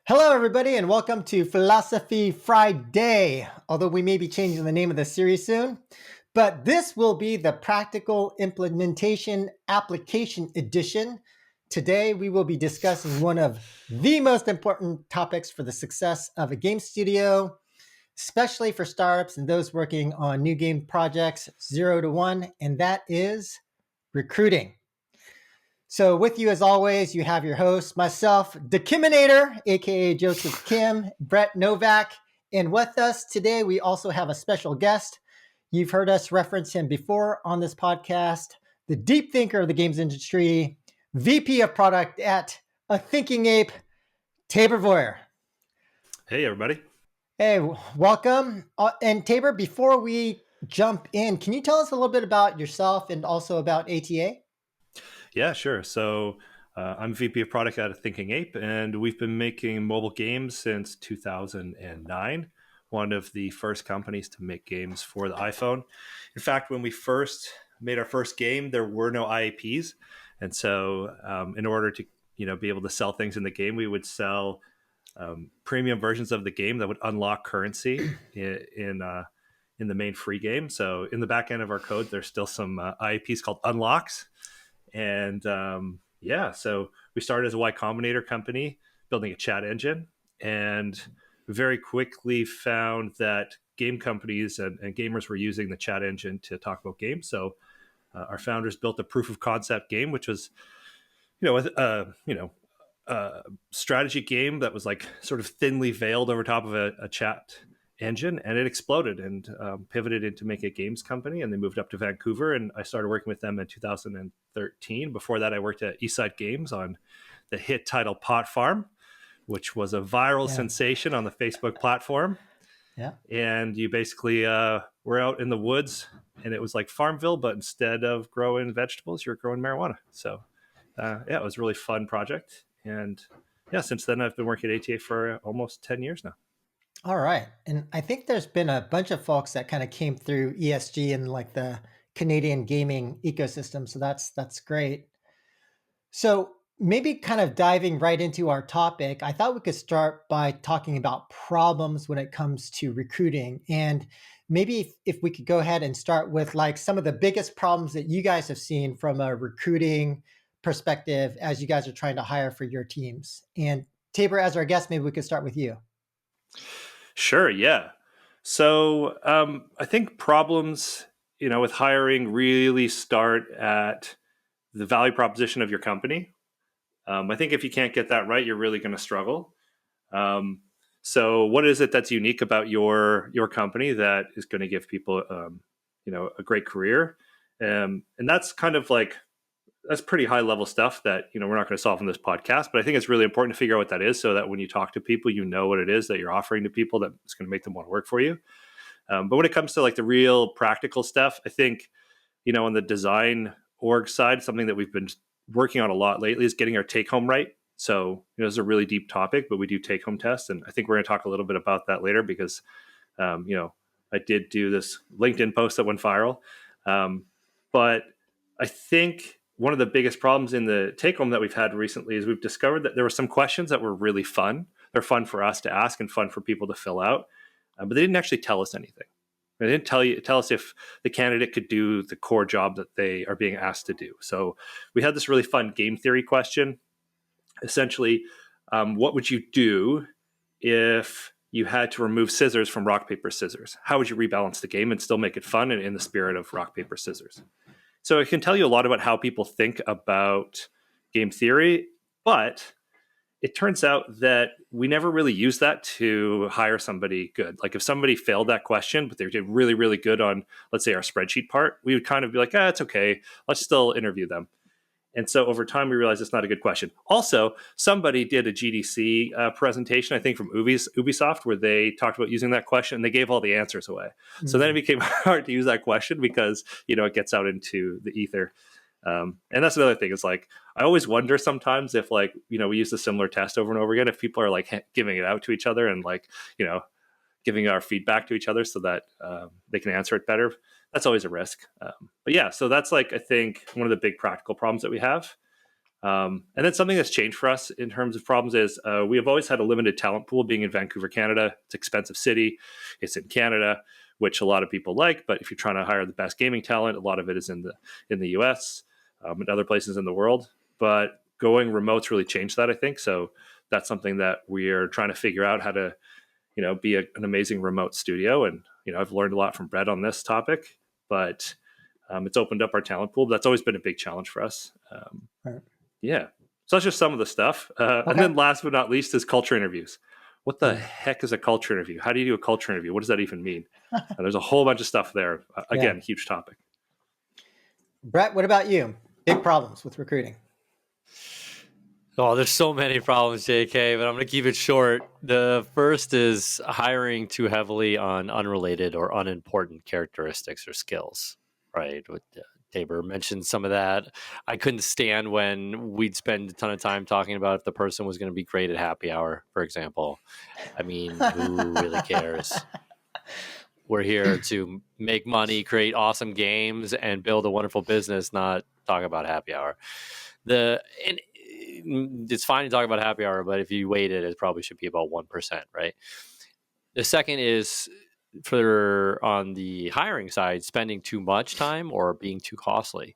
Hello, everybody, and welcome to Philosophy Friday. Although we may be changing the name of the series soon, but this will be the Practical Implementation Application Edition. Today, we will be discussing one of the most important topics for the success of a game studio, especially for startups and those working on new game projects 0 to 1, and that is recruiting. So with you, as always, you have your host, myself, the Kiminator, aka Joseph Kim, Brett Novak. And with us today, we also have a special guest. You've heard us reference him before on this podcast, the deep thinker of the games industry, VP of product at A Thinking Ape, Tabor Voyer. Hey, everybody. Hey, welcome. And Tabor, before we jump in, can you tell us a little bit about yourself and also about ATA? Yeah, sure. So I'm VP of product at A Thinking Ape, and we've been making mobile games since 2009. One of the first companies to make games for the iPhone. In fact, when we first made our first game, there were no IAPs, and so in order to be able to sell things in the game, we would sell premium versions of the game that would unlock currency in the main free game. So in the back end of our code, there's still some IAPs called unlocks. And so we started as a Y Combinator company building a chat engine, and very quickly found that game companies and gamers were using the chat engine to talk about games. So our founders built a proof of concept game, which was, a strategy game that was like sort of thinly veiled over top of a chat engine, and it exploded and pivoted into making a games company, and they moved up to Vancouver, and I started working with them in 2013. Before that, I worked at Eastside Games on the hit title Pot Farm, which was a viral sensation on the Facebook platform. Yeah. And you basically were out in the woods, and it was like Farmville, but instead of growing vegetables, you're growing marijuana. So it was a really fun project. And since then I've been working at ATA for almost 10 years now. All right. And I think there's been a bunch of folks that kind of came through ESG and like the Canadian gaming ecosystem. So that's great. So maybe kind of diving right into our topic, I thought we could start by talking about problems when it comes to recruiting. And maybe if we could go ahead and start with like some of the biggest problems that you guys have seen from a recruiting perspective as you guys are trying to hire for your teams. And Tabor, as our guest, maybe we could start with you. Sure, yeah. So I think problems, with hiring really start at the value proposition of your company. I think if you can't get that right, you're really going to struggle. So what is it that's unique about your company that is going to give people, a great career? And that's kind of like, that's pretty high level stuff that, we're not going to solve in this podcast, but I think it's really important to figure out what that is so that when you talk to people, you know what it is that you're offering to people that's going to make them want to work for you. But when it comes to like the real practical stuff, I think, on the design org side, something that we've been working on a lot lately is getting our take home right. So, this is a really deep topic, but we do take home tests. And I think we're going to talk a little bit about that later because, I did do this LinkedIn post that went viral. But I think one of the biggest problems in the take home that we've had recently is we've discovered that there were some questions that were really fun. They're fun for us to ask and fun for people to fill out, but they didn't actually tell us anything. They didn't tell us if the candidate could do the core job that they are being asked to do. So we had this really fun game theory question. Essentially, what would you do if you had to remove scissors from rock, paper, scissors? How would you rebalance the game and still make it fun and in the spirit of rock, paper, scissors? So it can tell you a lot about how people think about game theory, but it turns out that we never really use that to hire somebody good. Like if somebody failed that question, but they did really, really good on, let's say, our spreadsheet part, we would kind of be like, it's okay. Let's still interview them. And so over time, we realized it's not a good question. Also, somebody did a GDC presentation, I think from Ubisoft, where they talked about using that question, and they gave all the answers away. Mm-hmm. So then it became hard to use that question because, it gets out into the ether. And that's another thing. Is like, I always wonder sometimes if like, we use a similar test over and over again, if people are like giving it out to each other and like, giving our feedback to each other so that they can answer it better. That's always a risk. But yeah, so that's like, I think one of the big practical problems that we have. And then something that's changed for us in terms of problems is we have always had a limited talent pool. Being in Vancouver, Canada, it's an expensive city. It's in Canada, which a lot of people like. But if you're trying to hire the best gaming talent, a lot of it is in the U.S. And other places in the world. But going remote's really changed that, I think. So that's something that we are trying to figure out how to, be an amazing remote studio. And I've learned a lot from Brett on this topic, but it's opened up our talent pool. But that's always been a big challenge for us. Right. Yeah. So that's just some of the stuff. And Okay. then last but not least is culture interviews. What the Yeah. heck is a culture interview? How do you do a culture interview? What does that even mean? There's a whole bunch of stuff there. Yeah. Again, huge topic. Brett, what about you? Big problems with recruiting. Oh, there's so many problems, JK, but I'm going to keep it short. The first is hiring too heavily on unrelated or unimportant characteristics or skills, right? Tabor mentioned some of that. I couldn't stand when we'd spend a ton of time talking about if the person was going to be great at happy hour, for example. I mean, who really cares? We're here to make money, create awesome games, and build a wonderful business, not talk about happy hour. It's fine to talk about happy hour, but if you weight it, it probably should be about 1%, right? The second is on the hiring side, spending too much time or being too costly.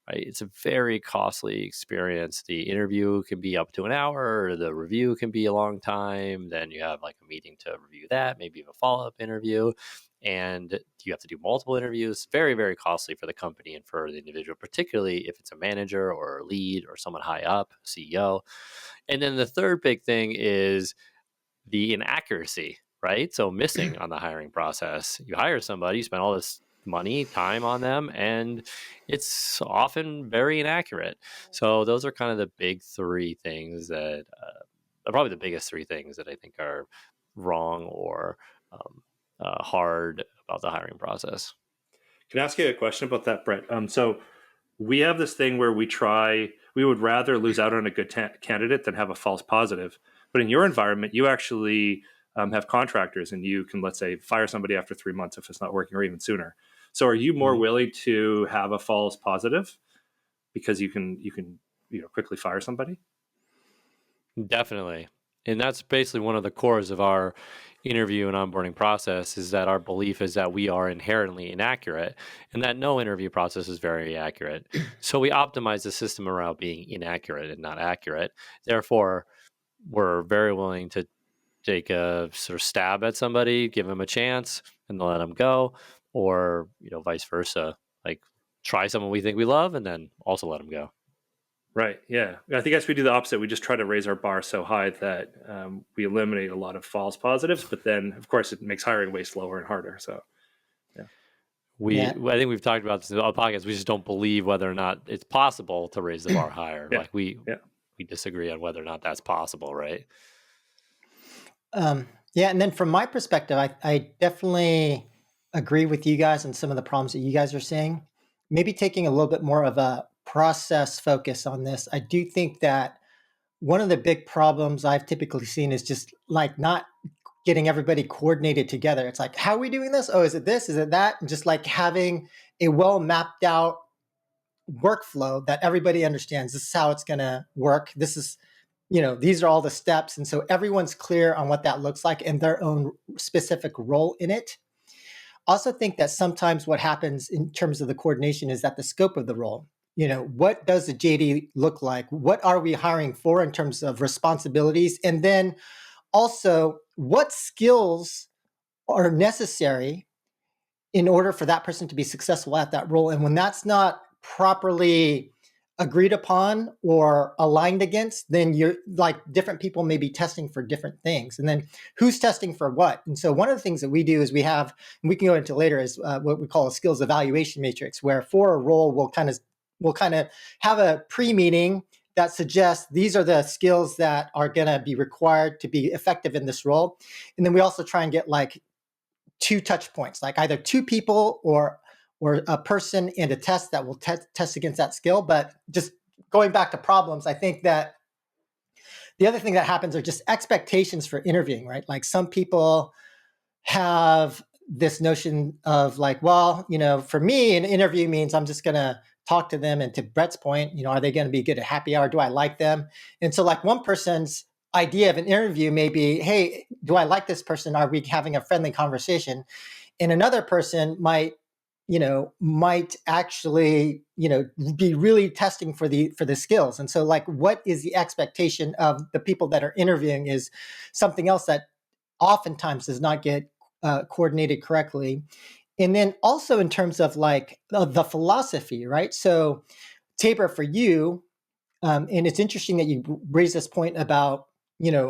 Right? It's a very costly experience. The interview can be up to an hour, or the review can be a long time. Then you have like a meeting to review that, maybe a follow-up interview, and you have to do multiple interviews. Very, very costly for the company and for the individual, particularly if it's a manager or a lead or someone high up, CEO. And then the third big thing is the inaccuracy, right? So missing on the hiring process. You hire somebody, you spend all this money, time on them, and it's often very inaccurate. So those are kind of the big three things that are probably the biggest three things that I think are wrong or hard about the hiring process. Can I ask you a question about that, Brett? So we have this thing where we would rather lose out on a good candidate than have a false positive. But in your environment, you actually have contractors, and you can, let's say, fire somebody after 3 months if it's not working, or even sooner. So are you more willing to have a false positive because you can quickly fire somebody? Definitely. And that's basically one of the cores of our interview and onboarding process, is that our belief is that we are inherently inaccurate and that no interview process is very accurate. So we optimize the system around being inaccurate and not accurate. Therefore, we're very willing to take a sort of stab at somebody, give them a chance, and then let them go, or vice versa. Like, try someone we think we love, and then also let them go. Right. Yeah. I think as we do the opposite, we just try to raise our bar so high that we eliminate a lot of false positives. But then, of course, it makes hiring way slower and harder. So, yeah. I think we've talked about this in the podcast. We just don't believe whether or not it's possible to raise the bar higher. Yeah. Like we disagree on whether or not that's possible, right? Yeah, and then from my perspective, I definitely agree with you guys on some of the problems that you guys are saying. Maybe taking a little bit more of a process focus on this. I do think that one of the big problems I've typically seen is just like not getting everybody coordinated together. It's like, how are we doing this? Oh, is it this? Is it that? And just like having a well mapped out workflow that everybody understands. This is how it's going to work. This is, these are all the steps. And so everyone's clear on what that looks like and their own specific role in it. Also think that sometimes what happens in terms of the coordination is that the scope of the role. What does the JD look like? What are we hiring for in terms of responsibilities? And then also, what skills are necessary in order for that person to be successful at that role? And when that's not properly agreed upon or aligned against, then you're like different people may be testing for different things. And then who's testing for what? And so one of the things that we do is we have, and we can go into later, is what we call a skills evaluation matrix, where for a role, we'll kind of have a pre-meeting that suggests these are the skills that are going to be required to be effective in this role. And then we also try and get like 2 touch points, like either 2 people or a person and a test that will test against that skill. But just going back to problems, I think that the other thing that happens are just expectations for interviewing, right? Like some people have this notion of like, well, for me, an interview means I'm just going to talk to them. And to Brett's point, are they going to be good at happy hour? Do I like them? And so like one person's idea of an interview may be, hey, do I like this person? Are we having a friendly conversation? And another person might actually, be really testing for the skills. And so like, what is the expectation of the people that are interviewing is something else that oftentimes does not get coordinated correctly. And then also in terms of like the philosophy, right? So Tabor, for you, and it's interesting that you raised this point about,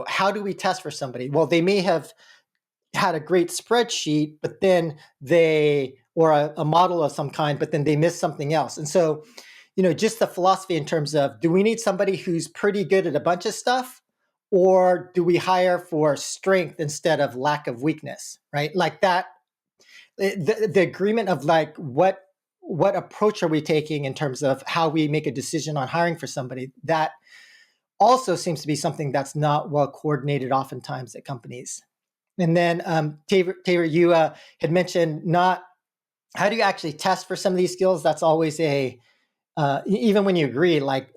how do we test for somebody? Well, they may have had a great spreadsheet, but then or a model of some kind, but then they missed something else. And so, just the philosophy in terms of, do we need somebody who's pretty good at a bunch of stuff? Or do we hire for strength instead of lack of weakness, right? Like that, the agreement of like, what approach are we taking in terms of how we make a decision on hiring for somebody? That also seems to be something that's not well coordinated oftentimes at companies. And then Tabor, you had mentioned not how do you actually test for some of these skills? That's always even when you agree, like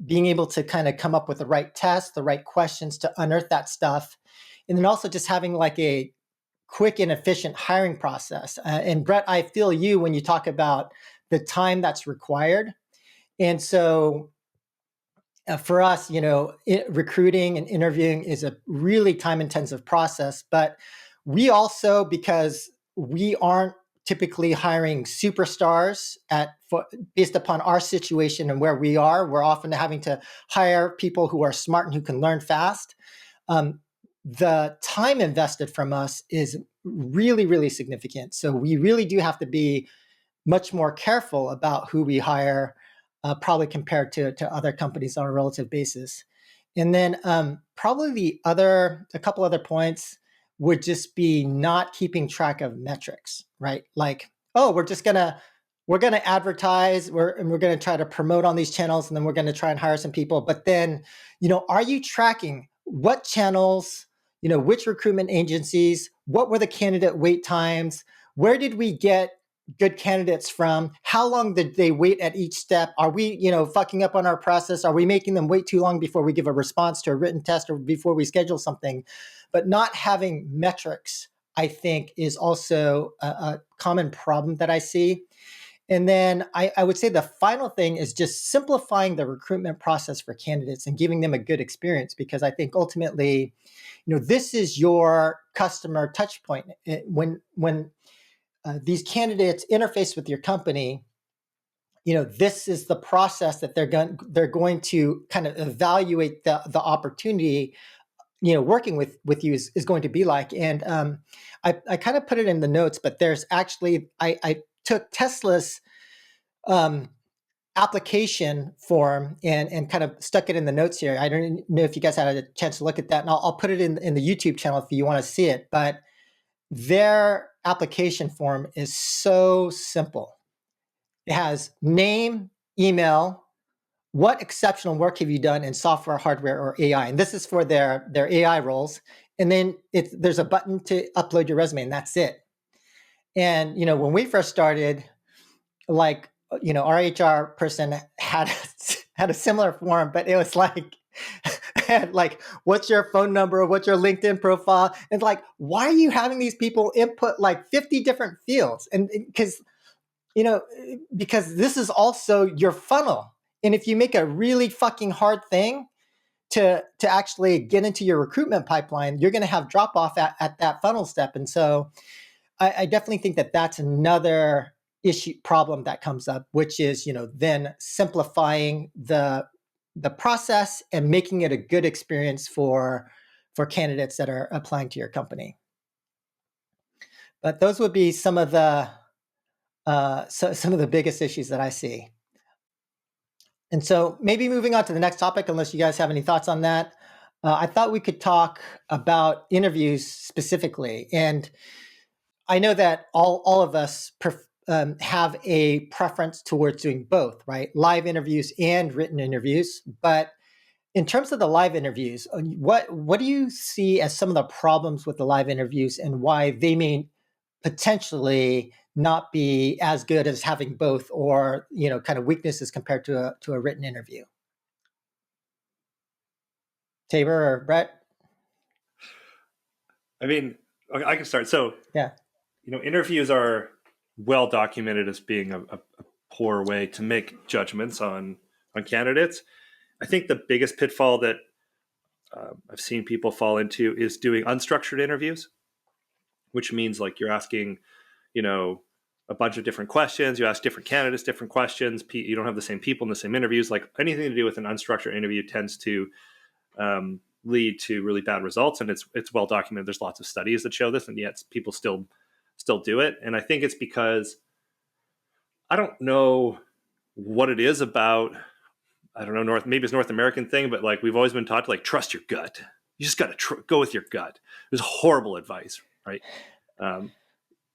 being able to kind of come up with the right test, the right questions to unearth that stuff. And then also just having like a quick and efficient hiring process. And Brett, I feel you when you talk about the time that's required. And so for us, recruiting and interviewing is a really time-intensive process. But we also, because we aren't typically hiring superstars based upon our situation and where we are, we're often having to hire people who are smart and who can learn fast. The time invested from us is really, really significant. So we really do have to be much more careful about who we hire, probably compared to other companies on a relative basis. And then probably a couple other points would just be not keeping track of metrics, right? Like, oh, we're gonna advertise, and we're gonna try to promote on these channels, and then we're gonna try and hire some people. But then, are you tracking what channels, which recruitment agencies, what were the candidate wait times, where did we get good candidates from? How long did they wait at each step? Are we, fucking up on our process? Are we making them wait too long before we give a response to a written test or before we schedule something? But not having metrics, I think, is also a common problem that I see. And then I would say the final thing is just simplifying the recruitment process for candidates and giving them a good experience, because I think ultimately, this is your customer touch point. When these candidates interface with your company, this is the process that they're going to kind of evaluate the opportunity, working with you is going to be like. And I kind of put it in the notes, but there's actually, I took Tesla's application form and kind of stuck it in the notes here. I don't know if you guys had a chance to look at that, and I'll put it in the YouTube channel if you want to see it. But their application form is so simple. It has name, email, what exceptional work have you done in software, hardware, or AI? And this is for their AI roles. And then there's a button to upload your resume, and that's it. And, when we first started, like, our HR person had a similar form, but it was like, had like, what's your phone number? What's your LinkedIn profile? And like, why are you having these people input like 50 different fields? And because this is also your funnel. And if you make a really fucking hard thing to actually get into your recruitment pipeline, you're going to have drop off at that funnel step. And so I definitely think that that's another problem that comes up, which is, then simplifying the process and making it a good experience for candidates that are applying to your company. But those would be some of the biggest issues that I see. And so maybe moving on to the next topic, unless you guys have any thoughts on that, I thought we could talk about interviews specifically. And I know that all of us have a preference towards doing both, right? Live interviews and written interviews. But in terms of the live interviews, what do you see as some of the problems with the live interviews and why they may potentially not be as good as having both, or kind of weaknesses compared to a written interview? Tabor or Brett? I mean, I can start. So, Yeah. Interviews are well documented as being a poor way to make judgments on candidates. I think the biggest pitfall that I've seen people fall into is doing unstructured interviews, which means like you're asking, a bunch of different questions. You ask different candidates different questions. You don't have the same people in the same interviews. Like anything to do with an unstructured interview tends to lead to really bad results, and it's well documented. There's lots of studies that show this, and yet people still do it. And I think it's because I don't know what it is about. I don't know, maybe it's North American thing, but like we've always been taught to like trust your gut. You just got to go with your gut. It was horrible advice, right?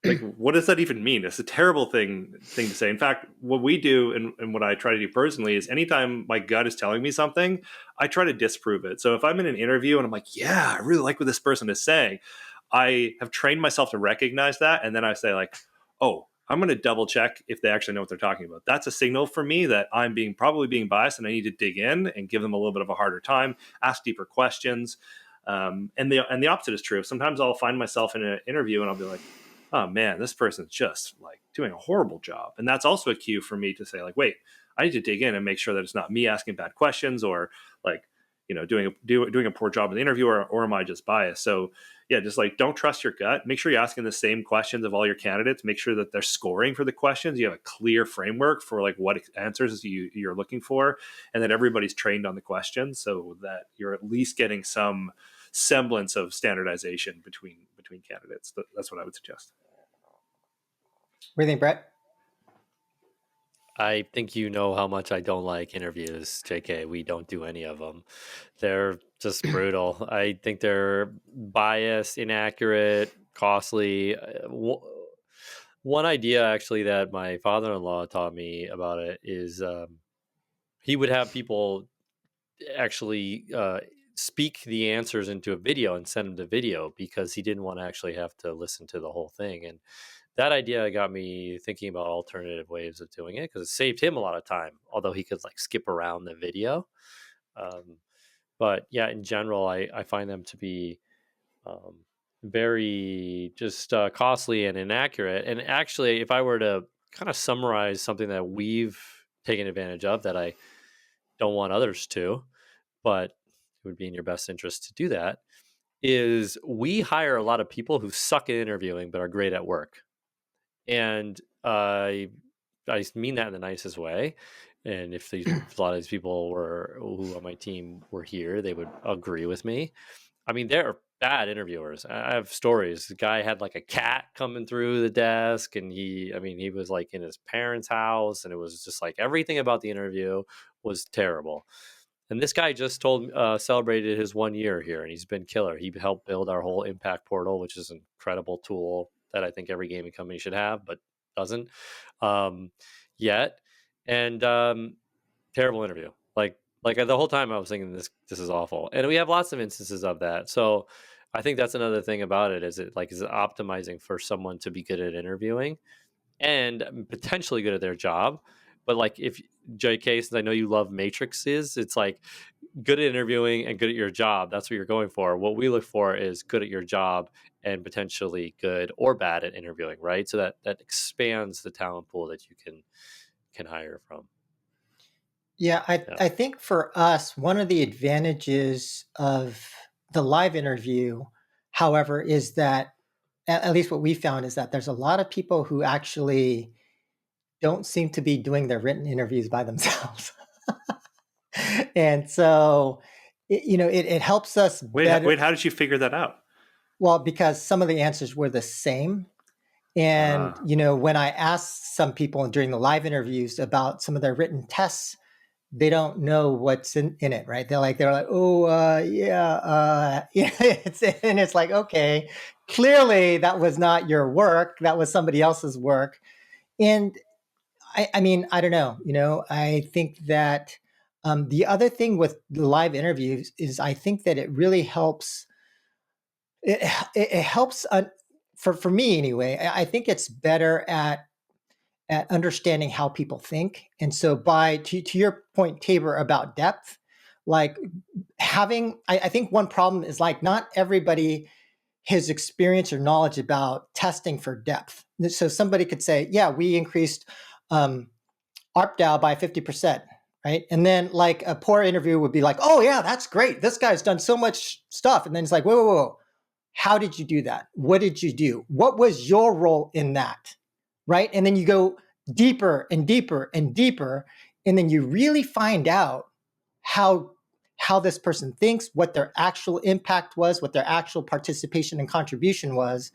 Like, what does that even mean? It's a terrible thing to say. In fact, what we do and what I try to do personally is anytime my gut is telling me something, I try to disprove it. So if I'm in an interview and I'm like, yeah, I really like what this person is saying, I have trained myself to recognize that. And then I say like, oh, I'm going to double check if they actually know what they're talking about. That's a signal for me that I'm probably being biased, and I need to dig in and give them a little bit of a harder time, ask deeper questions. And the opposite is true. Sometimes I'll find myself in an interview and I'll be like, oh man, this person's just like doing a horrible job. And that's also a cue for me to say like, wait, I need to dig in and make sure that it's not me asking bad questions or like, doing a poor job in the interview, or am I just biased? So yeah, just like don't trust your gut. Make sure you're asking the same questions of all your candidates. Make sure that they're scoring for the questions. You have a clear framework for like what answers you're looking for, and that everybody's trained on the questions so that you're at least getting some semblance of standardization between candidates. That's what I would suggest. What do you think, Brett? I think you know how much I don't like interviews, JK. We don't do any of them. They're just brutal. I think they're biased, inaccurate, costly. One idea actually that my father-in-law taught me about it is he would have people actually speak the answers into a video and send them the video because he didn't want to actually have to listen to the whole thing. And that idea got me thinking about alternative ways of doing it because it saved him a lot of time, although he could like skip around the video. But yeah, in general, I find them to be very just costly and inaccurate. And actually, if I were to kind of summarize something that we've taken advantage of that I don't want others to, but it would be in your best interest to do that, is we hire a lot of people who suck at interviewing but are great at work. And I mean that in the nicest way. And if a lot of these people who on my team were here, they would agree with me. I mean, they're bad interviewers. I have stories. The guy had like a cat coming through the desk, and he was like in his parents' house, and it was just like everything about the interview was terrible. And this guy just celebrated his 1 year here, and he's been killer. He helped build our whole impact portal, which is an incredible tool that I think every gaming company should have, but doesn't yet. And terrible interview. Like the whole time I was thinking this is awful. And we have lots of instances of that. So I think that's another thing about it is it optimizing for someone to be good at interviewing and potentially good at their job. But like if JK, since I know you love matrices, it's like good at interviewing and good at your job. That's what you're going for. What we look for is good at your job and potentially good or bad at interviewing, right? So that expands the talent pool that you can hire from. Yeah, I think for us, one of the advantages of the live interview, however, is that at least what we found is that there's a lot of people who actually don't seem to be doing their written interviews by themselves. And so, it helps us better. Wait, how did you figure that out? Well, because some of the answers were the same. And, when I asked some people during the live interviews about some of their written tests, they don't know what's in it, right? They're like, oh, yeah. It's like, okay, clearly that was not your work. That was somebody else's work. And I mean, I don't know, I think that the other thing with the live interviews is I think that it really helps. It helps for me anyway, I think it's better at understanding how people think. And so to your point, Tabor, about depth, like I think one problem is like not everybody has experience or knowledge about testing for depth. So somebody could say, yeah, we increased um, ARPDAO by 50%, right? And then like a poor interviewer would be like, oh yeah, that's great. This guy's done so much stuff. And then it's like, whoa, whoa, whoa. How did you do that? What did you do? What was your role in that? Right? And then you go deeper and deeper and deeper. And then you really find out how how this person thinks, what their actual impact was, what their actual participation and contribution was.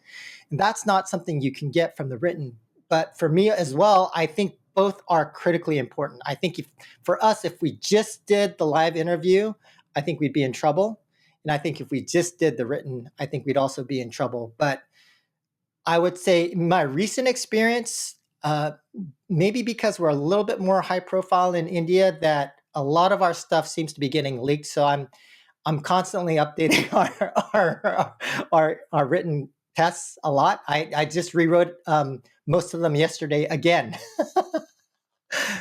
And that's not something you can get from the written. But for me as well, I think both are critically important. I think for us, if we just did the live interview, I think we'd be in trouble. And I think if we just did the written, I think we'd also be in trouble. But I would say my recent experience, maybe because we're a little bit more high profile in India, that a lot of our stuff seems to be getting leaked. So I'm constantly updating our written tests a lot. I just rewrote most of them yesterday again.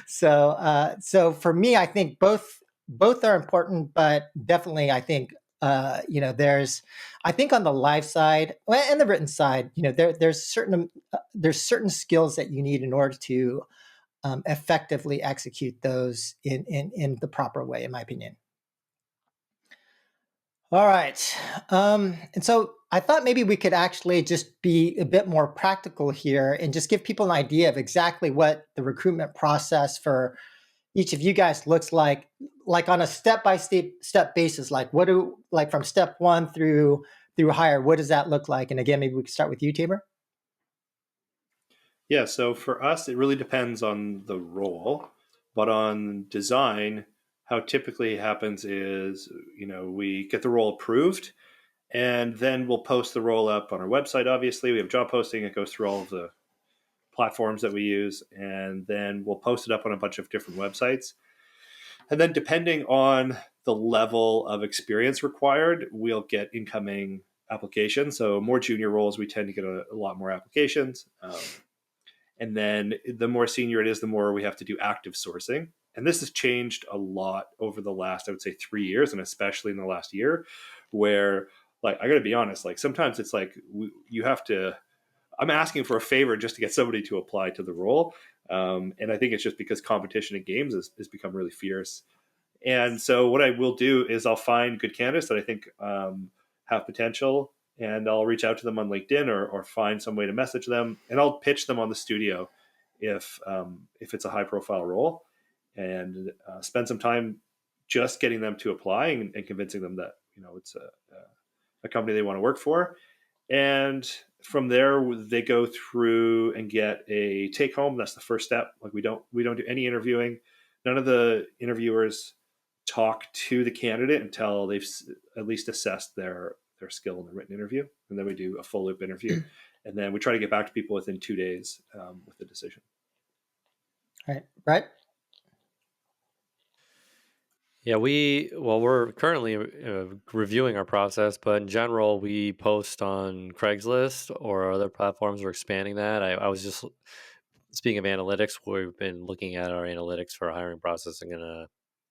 So for me, I think both are important, but definitely I think there's I think on the live side and the written side, there's certain skills that you need in order to effectively execute those in the proper way, in my opinion. All right. And so I thought maybe we could actually just be a bit more practical here and just give people an idea of exactly what the recruitment process for each of you guys looks like on a step basis. Like like from step one through hire, what does that look like? And again, maybe we could start with you, Tabor. Yeah, so for us, it really depends on the role. But on design, how typically happens is, we get the role approved, and then we'll post the role up on our website. Obviously, we have job posting. It goes through all of the platforms that we use, and then we'll post it up on a bunch of different websites. And then depending on the level of experience required, we'll get incoming applications. So more junior roles, we tend to get a lot more applications. And then the more senior it is, the more we have to do active sourcing. And this has changed a lot over the last, I would say, 3 years, and especially in the last year, where, like, I got to be honest, like sometimes it's like you have to, I'm asking for a favor just to get somebody to apply to the role. And I think it's just because competition in games has become really fierce. And so what I will do is I'll find good candidates that I think have potential, and I'll reach out to them on LinkedIn or find some way to message them, and I'll pitch them on the studio if it's a high profile role, and spend some time just getting them to apply and convincing them that it's a company they want to work for. And from there, they go through and get a take home. That's the first step. Like we don't do any interviewing. None of the interviewers talk to the candidate until they've at least assessed their skill in the written interview, and then we do a full loop interview, and then we try to get back to people within 2 days with the decision. All right, right. Yeah, we're currently reviewing our process, but in general, we post on Craigslist or other platforms. We're expanding that. I was just speaking of analytics, we've been looking at our analytics for our hiring process and going to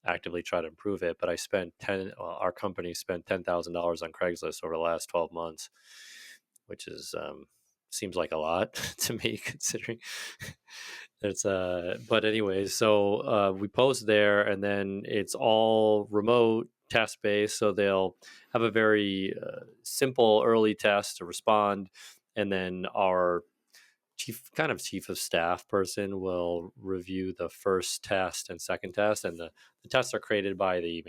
actively try to improve it. But our company spent $10,000 on Craigslist over the last 12 months, which is seems like a lot to me considering it's but anyways, so we post there, and then it's all remote test based, so they'll have a very simple early test to respond, and then our chief of staff person will review the first test and second test, and the tests are created by the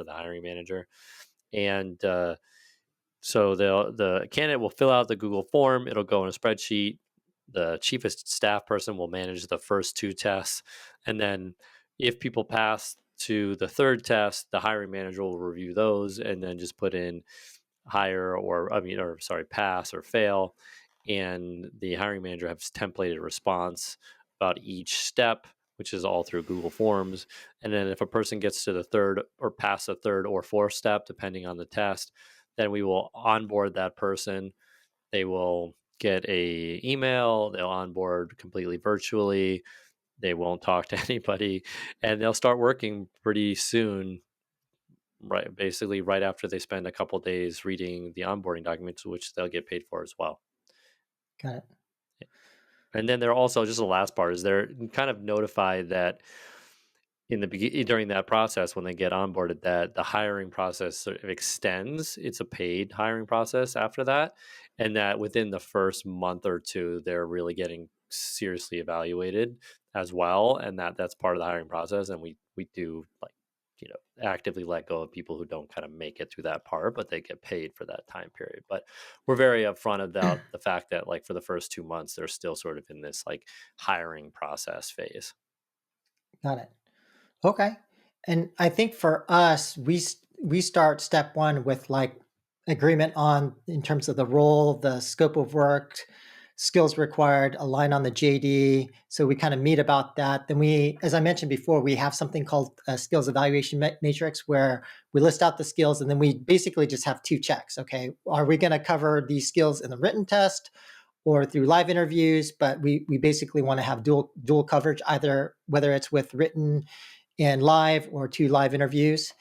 hiring manager, and so the candidate will fill out the Google form. It'll go in a spreadsheet. The chief of staff person will manage the first two tests, and then if people pass to the third test, the hiring manager will review those and then just put in pass or fail, and the hiring manager has templated response about each step, which is all through Google Forms. And then if a person gets to the third or past the third or fourth step, depending on the test, then we will onboard that person. They will get a email, they'll onboard completely virtually, they won't talk to anybody, and they'll start working pretty soon, right? Basically, right after they spend a couple days reading the onboarding documents, which they'll get paid for as well. Got it. And then they're also, just the last part is they're kind of notified that in the beginning, during that process, when they get onboarded, that the hiring process sort of extends. It's a paid hiring process after that, and that within the first month or two, they're really getting seriously evaluated as well, and that's part of the hiring process. And we do, like, actively let go of people who don't kind of make it through that part, but they get paid for that time period. But we're very upfront about the fact that, like, for the first 2 months, they're still sort of in this like hiring process phase. Got it. Okay. And I think for us, we start step one with like agreement on in terms of the role, the scope of work, skills required, align on the JD. So we kind of meet about that. Then we, as I mentioned before, we have something called a skills evaluation matrix where we list out the skills and then we basically just have two checks. Okay, are we going to cover these skills in the written test or through live interviews? But we basically want to have dual coverage, either whether it's with written and live or two live interviews.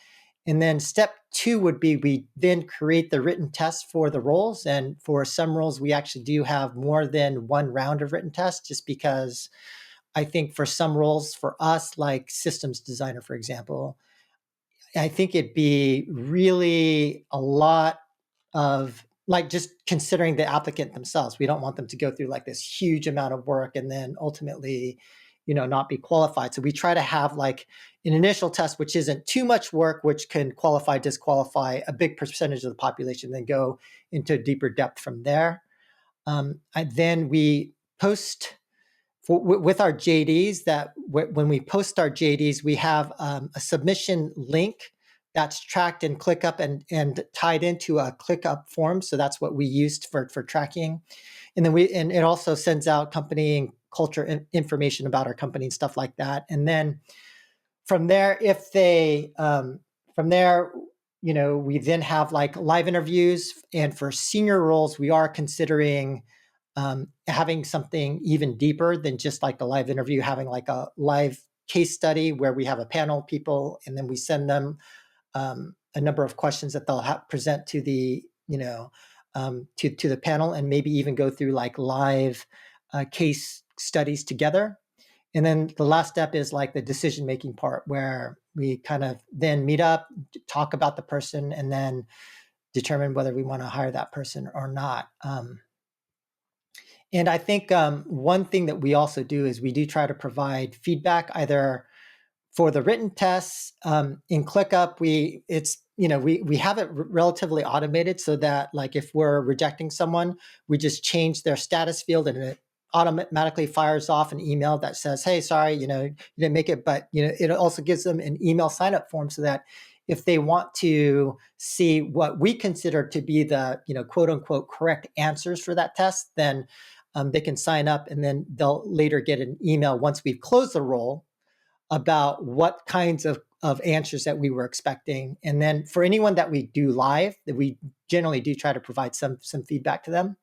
And then step two would be we then create the written test for the roles. And for some roles, we actually do have more than one round of written tests, just because I think for some roles, for us, like systems designer, for example, I think it'd be really a lot of like just considering the applicant themselves. We don't want them to go through like this huge amount of work and then ultimately, not be qualified. So we try to have like an initial test, which isn't too much work, which can qualify, disqualify a big percentage of the population, then go into deeper depth from there. Then we post with our JDs that when we post our JDs, we have a submission link that's tracked in ClickUp and tied into a ClickUp form. So that's what we used for tracking. And then it also sends out company and culture information about our company and stuff like that. And then from there, we then have like live interviews. And for senior roles, we are considering having something even deeper than just like the live interview, having like a live case study where we have a panel of people and then we send them a number of questions that they'll present to the, to the panel, and maybe even go through like live case studies together. And then the last step is like the decision-making part where we kind of then meet up, talk about the person, and then determine whether we want to hire that person or not. And I think one thing that we also do is we do try to provide feedback either for the written tests in ClickUp. We have it relatively automated so that like if we're rejecting someone, we just change their status field and it automatically fires off an email that says, "Hey, sorry, you didn't make it," but it also gives them an email sign up form so that if they want to see what we consider to be the quote unquote correct answers for that test, then they can sign up and then they'll later get an email once we've closed the role about what kinds of answers that we were expecting. And then for anyone that we do live, that we generally do try to provide some feedback to them.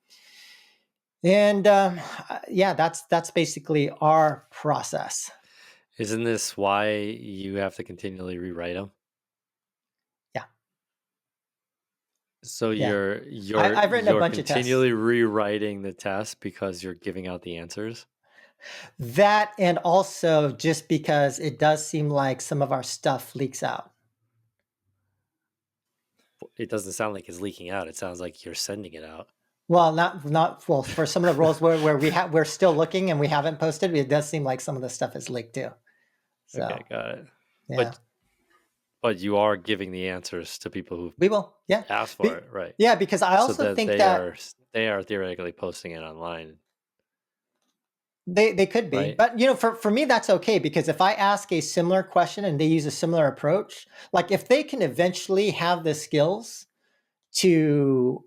And that's basically our process. Isn't this why you have to continually rewrite them? Yeah. So Yeah. you're I've written a bunch of tests. continually rewriting the test because you're giving out the answers? That, and also just because it does seem like some of our stuff leaks out. It doesn't sound like it's leaking out. It sounds like you're sending it out. Well, not well, for some of the roles where we're still looking and we haven't posted, it does seem like some of the stuff is leaked too. So, Okay, got it. yeah. But you are giving the answers to people who We will, yeah, asked for it, right? Yeah, because I also so that think they that they are theoretically posting it online. they could be, right? But for me that's okay, because if I ask a similar question and they use a similar approach, like if they can eventually have the skills to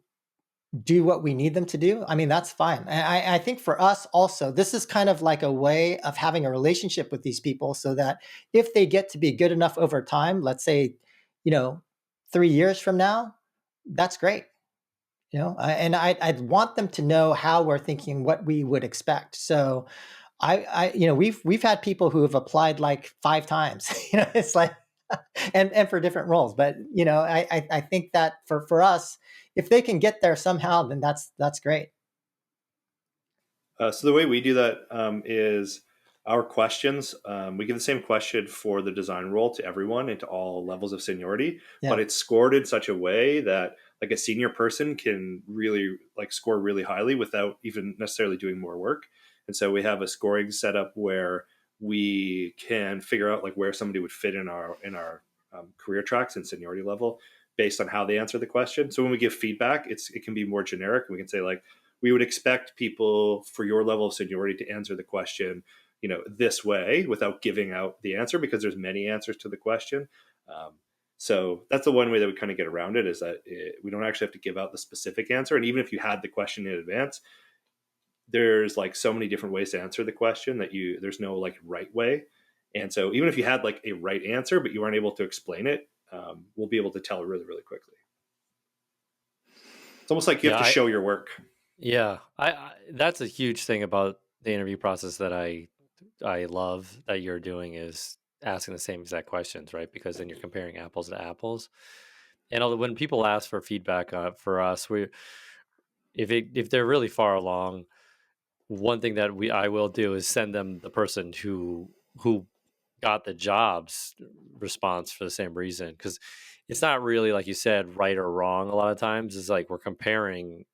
do what we need them to do, I mean, that's fine. I think for us also, this is kind of like a way of having a relationship with these people so that if they get to be good enough over time, let's say, 3 years from now, that's great. I'd want them to know how we're thinking, what we would expect. So we've had people who have applied like 5 times. It's like, and for different roles. But I think that for us, if they can get there somehow, then that's great. So the way we do that is our questions. We give the same question for the design role to everyone and to all levels of seniority, but Yeah. it's scored in such a way that like a senior person can really like score really highly without even necessarily doing more work. And so we have a scoring setup where we can figure out like where somebody would fit in our career tracks and seniority level based on how they answer the question. So when we give feedback, it can be more generic. We can say like, we would expect people for your level of seniority to answer the question, this way without giving out the answer because there's many answers to the question. So that's the one way that we kind of get around it is that we don't actually have to give out the specific answer. And even if you had the question in advance, there's like so many different ways to answer the question that there's no like right way. And so even if you had like a right answer, but you weren't able to explain it, we'll be able to tell really, really quickly. It's almost like you have to show your work. Yeah, I that's a huge thing about the interview process that I love that you're doing is asking the same exact questions, right? Because then you're comparing apples to apples. And when people ask for feedback for us, if they're really far along, one thing that I will do is send them the person who got the job's response for the same reason because it's not really like you said right or wrong. A lot of times it's like we're comparing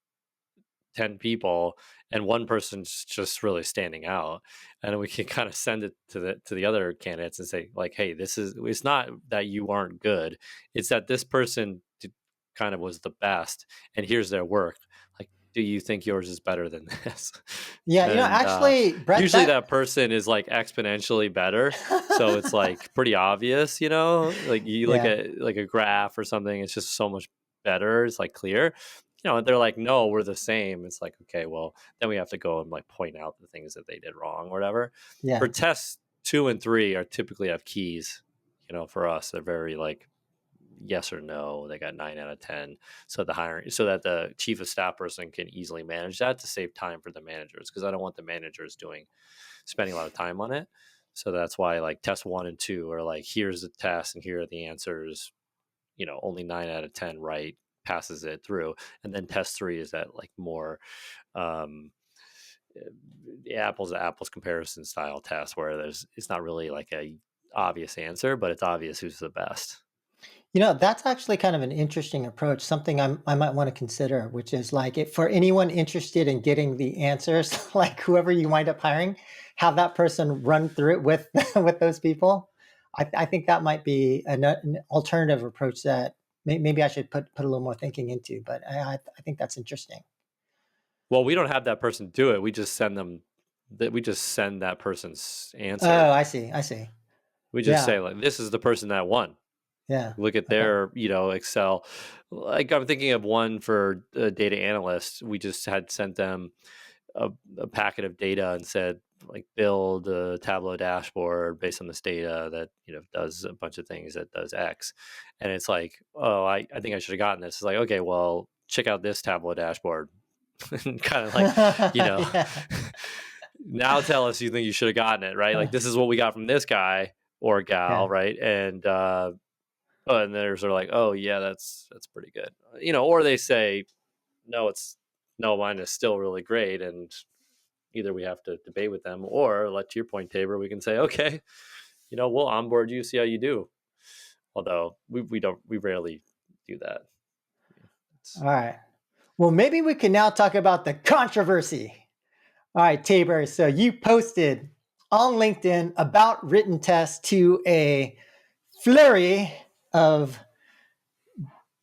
10 people and one person's just really standing out, and we can kind of send it to the other candidates and say like, hey, it's not that you aren't good, it's that this person kind of was the best and here's their work. Like, do you think yours is better than this? Yeah, And actually, Brett, usually that person is like exponentially better, so it's like pretty obvious, like you look yeah, at like a graph or something, it's just so much better, it's like clear. They're like, no, we're the same. It's like, okay, well, then we have to go and like point out the things that they did wrong or whatever. yeah, For tests 2 and 3 are typically have keys, for us. They're very like yes or no. They got 9 out of 10. So so that the chief of staff person can easily manage that to save time for the managers. Cause I don't want the managers spending a lot of time on it. So that's why like test 1 and 2 are like, here's the test and here are the answers, only 9 out of 10 right passes it through, and then test 3 is that like more um apples to apples comparison style test where it's not really like a obvious answer, but it's obvious who's the best. that's actually kind of an interesting approach. Something I might want to consider, which is like for anyone interested in getting the answers, like whoever you wind up hiring, have that person run through it with with those people. I think that might be an alternative approach that maybe I should put a little more thinking into. But I think that's interesting. Well, we don't have that person do it, we just send them that we just send that person's answer. Oh, I see. I see. We just Yeah. say like, this is the person that won. Yeah. Look at Okay. their Excel. Like I'm thinking of one for a data analyst. We just had sent them a packet of data and said like build a Tableau dashboard based on this data that does a bunch of things that does X, and it's like, oh, I think I should have gotten this. It's like, okay, well, check out this Tableau dashboard, and kind of like Yeah. now tell us you think you should have gotten it, right? Like this is what we got from this guy or gal, Yeah. right? And they're sort of like, oh yeah, that's pretty good, or they say, no, mine is still really great, and either we have to debate with them, or like to your point, Tabor, we can say, okay, we'll onboard you, see how you do. Although we rarely do that. All right. Well, maybe we can now talk about the controversy. All right, Tabor. So you posted on LinkedIn about written tests to a flurry of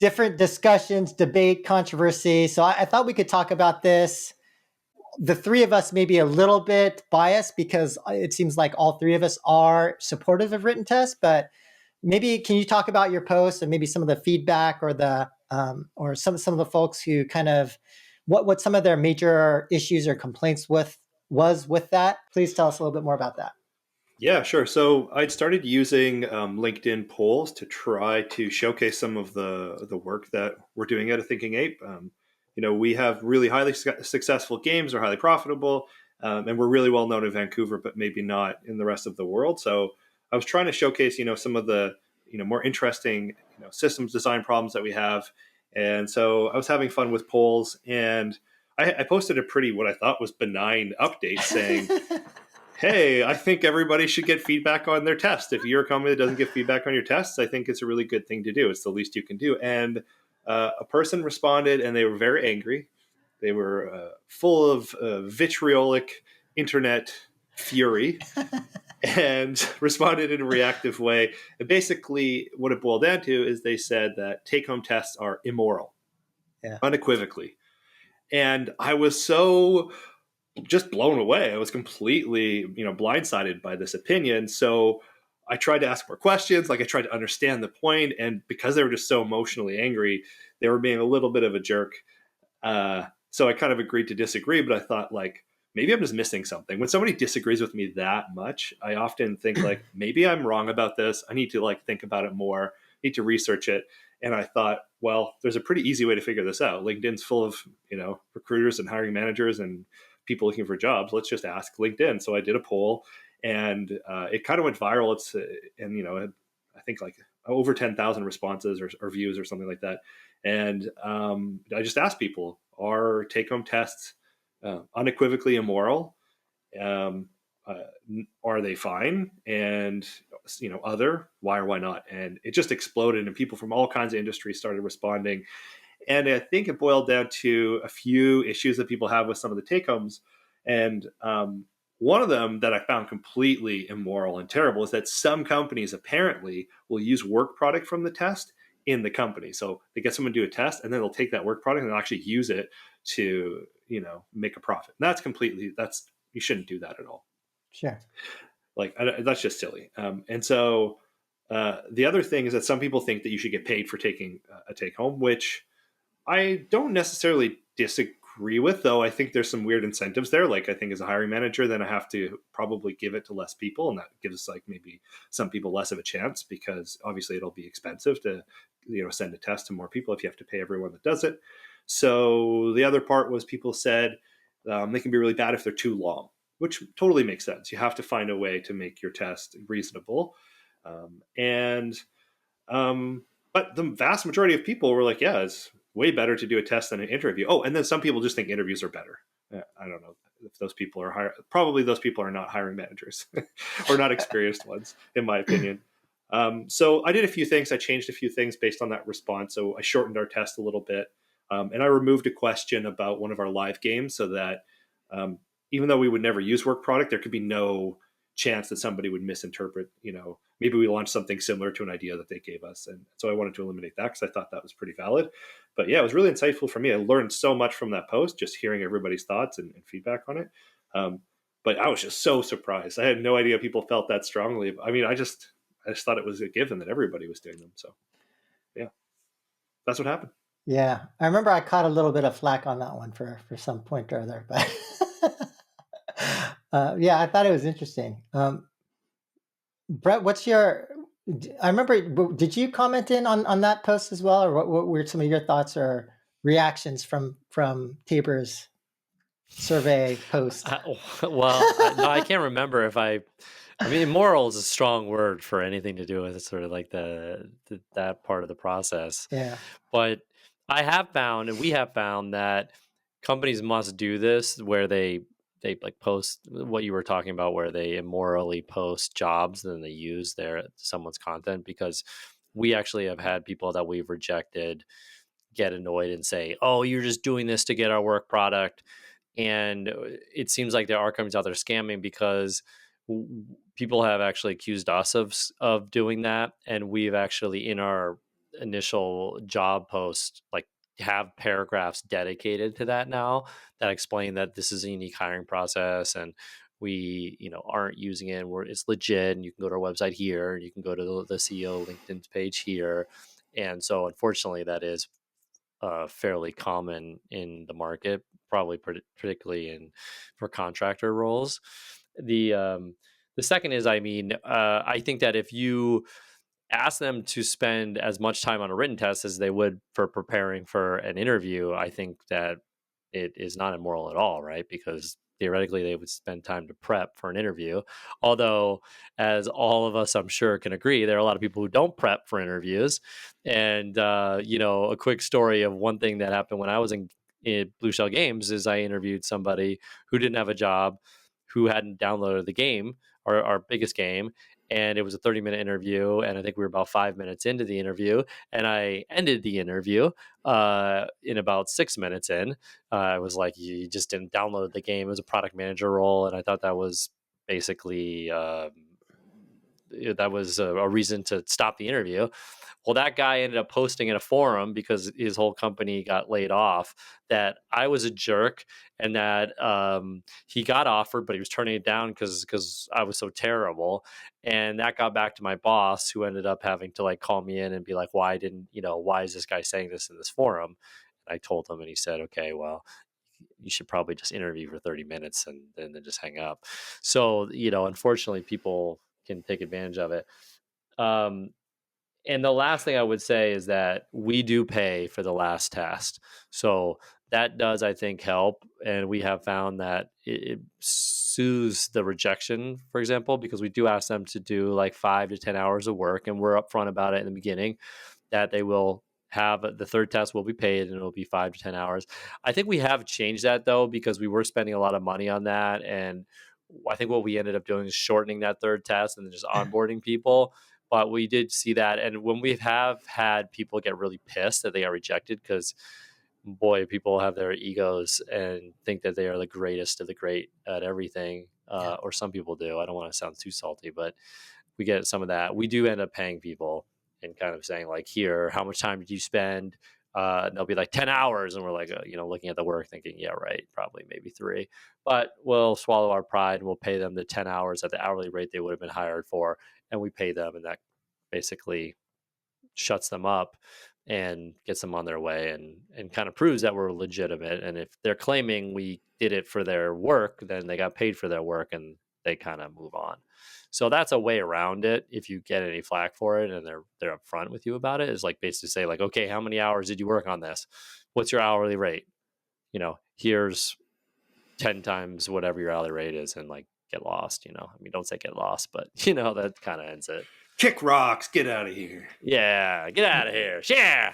different discussions, debate, controversy. So I thought we could talk about this. The three of us may be a little bit biased because it seems like all three of us are supportive of written tests, but maybe can you talk about your post and maybe some of the feedback or the or some of the folks who kind of what some of their major issues or complaints was with that? Please tell us a little bit more about that. Yeah, sure. So I'd started using LinkedIn polls to try to showcase some of the work that we're doing at A Thinking Ape. we have really highly successful games, are highly profitable, and we're really well known in Vancouver, but maybe not in the rest of the world. So I was trying to showcase, some of the, more interesting, systems design problems that we have. And so I was having fun with polls, and I posted a pretty, what I thought was benign update saying, hey, I think everybody should get feedback on their test. If you're a company that doesn't get feedback on your tests, I think it's a really good thing to do. It's the least you can do. And a person responded, and they were very angry. They were full of vitriolic internet fury and responded in a reactive way. And basically, what it boiled down to is they said that take-home tests are immoral, Yeah. unequivocally. And I was so just blown away. I was completely, blindsided by this opinion. So I tried to ask more questions. Like, I tried to understand the point. And because they were just so emotionally angry, they were being a little bit of a jerk. So I kind of agreed to disagree, but I thought, like, maybe I'm just missing something. When somebody disagrees with me that much, I often think, like, maybe I'm wrong about this. I need to, like, think about it more, need to research it. And I thought, well, there's a pretty easy way to figure this out. LinkedIn's full of, recruiters and hiring managers and people looking for jobs. Let's just ask LinkedIn. So I did a poll, and it kind of went viral. I think like over 10,000 responses or views or something like that. And I just asked people, are take-home tests unequivocally immoral? Are they fine? And other, why or why not? And it just exploded, and people from all kinds of industries started responding. And I think it boiled down to a few issues that people have with some of the take-homes. And one of them that I found completely immoral and terrible is that some companies apparently will use work product from the test in the company. So they get someone to do a test, and then they'll take that work product and they'll actually use it to, make a profit. And you shouldn't do that at all. Sure. Like, that's just silly. And so the other thing is that some people think that you should get paid for taking a take home, which I don't necessarily disagree with, though. I think there's some weird incentives there. Like, I think as a hiring manager, then I have to probably give it to less people, and that gives like maybe some people less of a chance, because obviously it'll be expensive to send a test to more people if you have to pay everyone that does it. So the other part was people said they can be really bad if they're too long, which totally makes sense. You have to find a way to make your test reasonable, and but the vast majority of people were like, yeah, it's way better to do a test than an interview. Oh, and then some people just think interviews are better. I don't know if those people are probably those people are not hiring managers or not experienced ones, in my opinion. So I did a few things. I changed a few things based on that response. So I shortened our test a little bit, and I removed a question about one of our live games, so that even though we would never use work product, there could be no chance that somebody would misinterpret, maybe we launched something similar to an idea that they gave us. And so I wanted to eliminate that because I thought that was pretty valid. But yeah, it was really insightful for me. I learned so much from that post, just hearing everybody's thoughts and feedback on it. But I was just so surprised. I had no idea people felt that strongly. I mean, I just thought it was a given that everybody was doing them. So yeah, that's what happened. Yeah. I remember I caught a little bit of flack on that one for some point or other, but yeah, I thought it was interesting. Brett, I remember, did you comment in on that post as well? Or what were some of your thoughts or reactions from Tabor's survey post? No, I can't remember if I mean, immoral is a strong word for anything to do with sort of like that part of the process. Yeah. But I have found, and we have found, that companies must do this, where they like post what you were talking about, where they immorally post jobs and then they use someone's content, because we actually have had people that we've rejected get annoyed and say, "Oh, you're just doing this to get our work product." And it seems like there are companies out there scamming, because people have actually accused us of doing that, and we've actually, in our initial job post, like, have paragraphs dedicated to that now, that explain that this is a unique hiring process, and we aren't using it, it's legit, and you can go to our website here, and you can go to the CEO LinkedIn page here. And so unfortunately that is fairly common in the market, probably particularly for contractor roles. The second is, I mean, I think that if you ask them to spend as much time on a written test as they would for preparing for an interview, I think that it is not immoral at all, right? Because theoretically they would spend time to prep for an interview. Although, as all of us, I'm sure, can agree, there are a lot of people who don't prep for interviews. And, a quick story of one thing that happened when I was in Blue Shell Games is I interviewed somebody who didn't have a job, who hadn't downloaded the game, our biggest game. And it was a 30-minute interview. And I think we were about 5 minutes into the interview. And I ended the interview in about 6 minutes in. I was like, you just didn't download the game. It was a product manager role. And I thought that was basically that was a reason to stop the interview. Well, that guy ended up posting in a forum because his whole company got laid off that I was a jerk and that he got offered, but he was turning it down because I was so terrible. And that got back to my boss, who ended up having to call me in and be like, why is this guy saying this in this forum? And I told him, and he said, okay, well, you should probably just interview for 30 minutes and then just hang up. So, unfortunately, people can take advantage of it. And the last thing I would say is that we do pay for the last test. So that does, I think, help. And we have found that it soothes the rejection, for example, because we do ask them to do 5 to 10 hours of work. And we're upfront about it in the beginning that they will have the third test will be paid and it'll be 5 to 10 hours. I think we have changed that, though, because we were spending a lot of money on that. And I think what we ended up doing is shortening that third test and then just onboarding people. But we did see that. And when we have had people get really pissed that they got rejected, because boy, people have their egos and think that they are the greatest of the great at everything. Or some people do. I don't want to sound too salty, but we get some of that. We do end up paying people and kind of saying here, how much time did you spend? And they'll be 10 hours. And we're looking at the work thinking, yeah, right, probably maybe 3. But we'll swallow our pride and we'll pay them the 10 hours at the hourly rate they would have been hired for. And we pay them, and that basically shuts them up and gets them on their way and kind of proves that we're legitimate. And if they're claiming we did it for their work, then they got paid for their work and they kind of move on. So that's a way around it. If you get any flack for it and they're upfront with you about it, is basically say okay, how many hours did you work on this? What's your hourly rate? Here's 10 times whatever your hourly rate is, and get lost. Don't say get lost, but that kind of ends it. Kick rocks, get out of here. Yeah, get out of here. Yeah.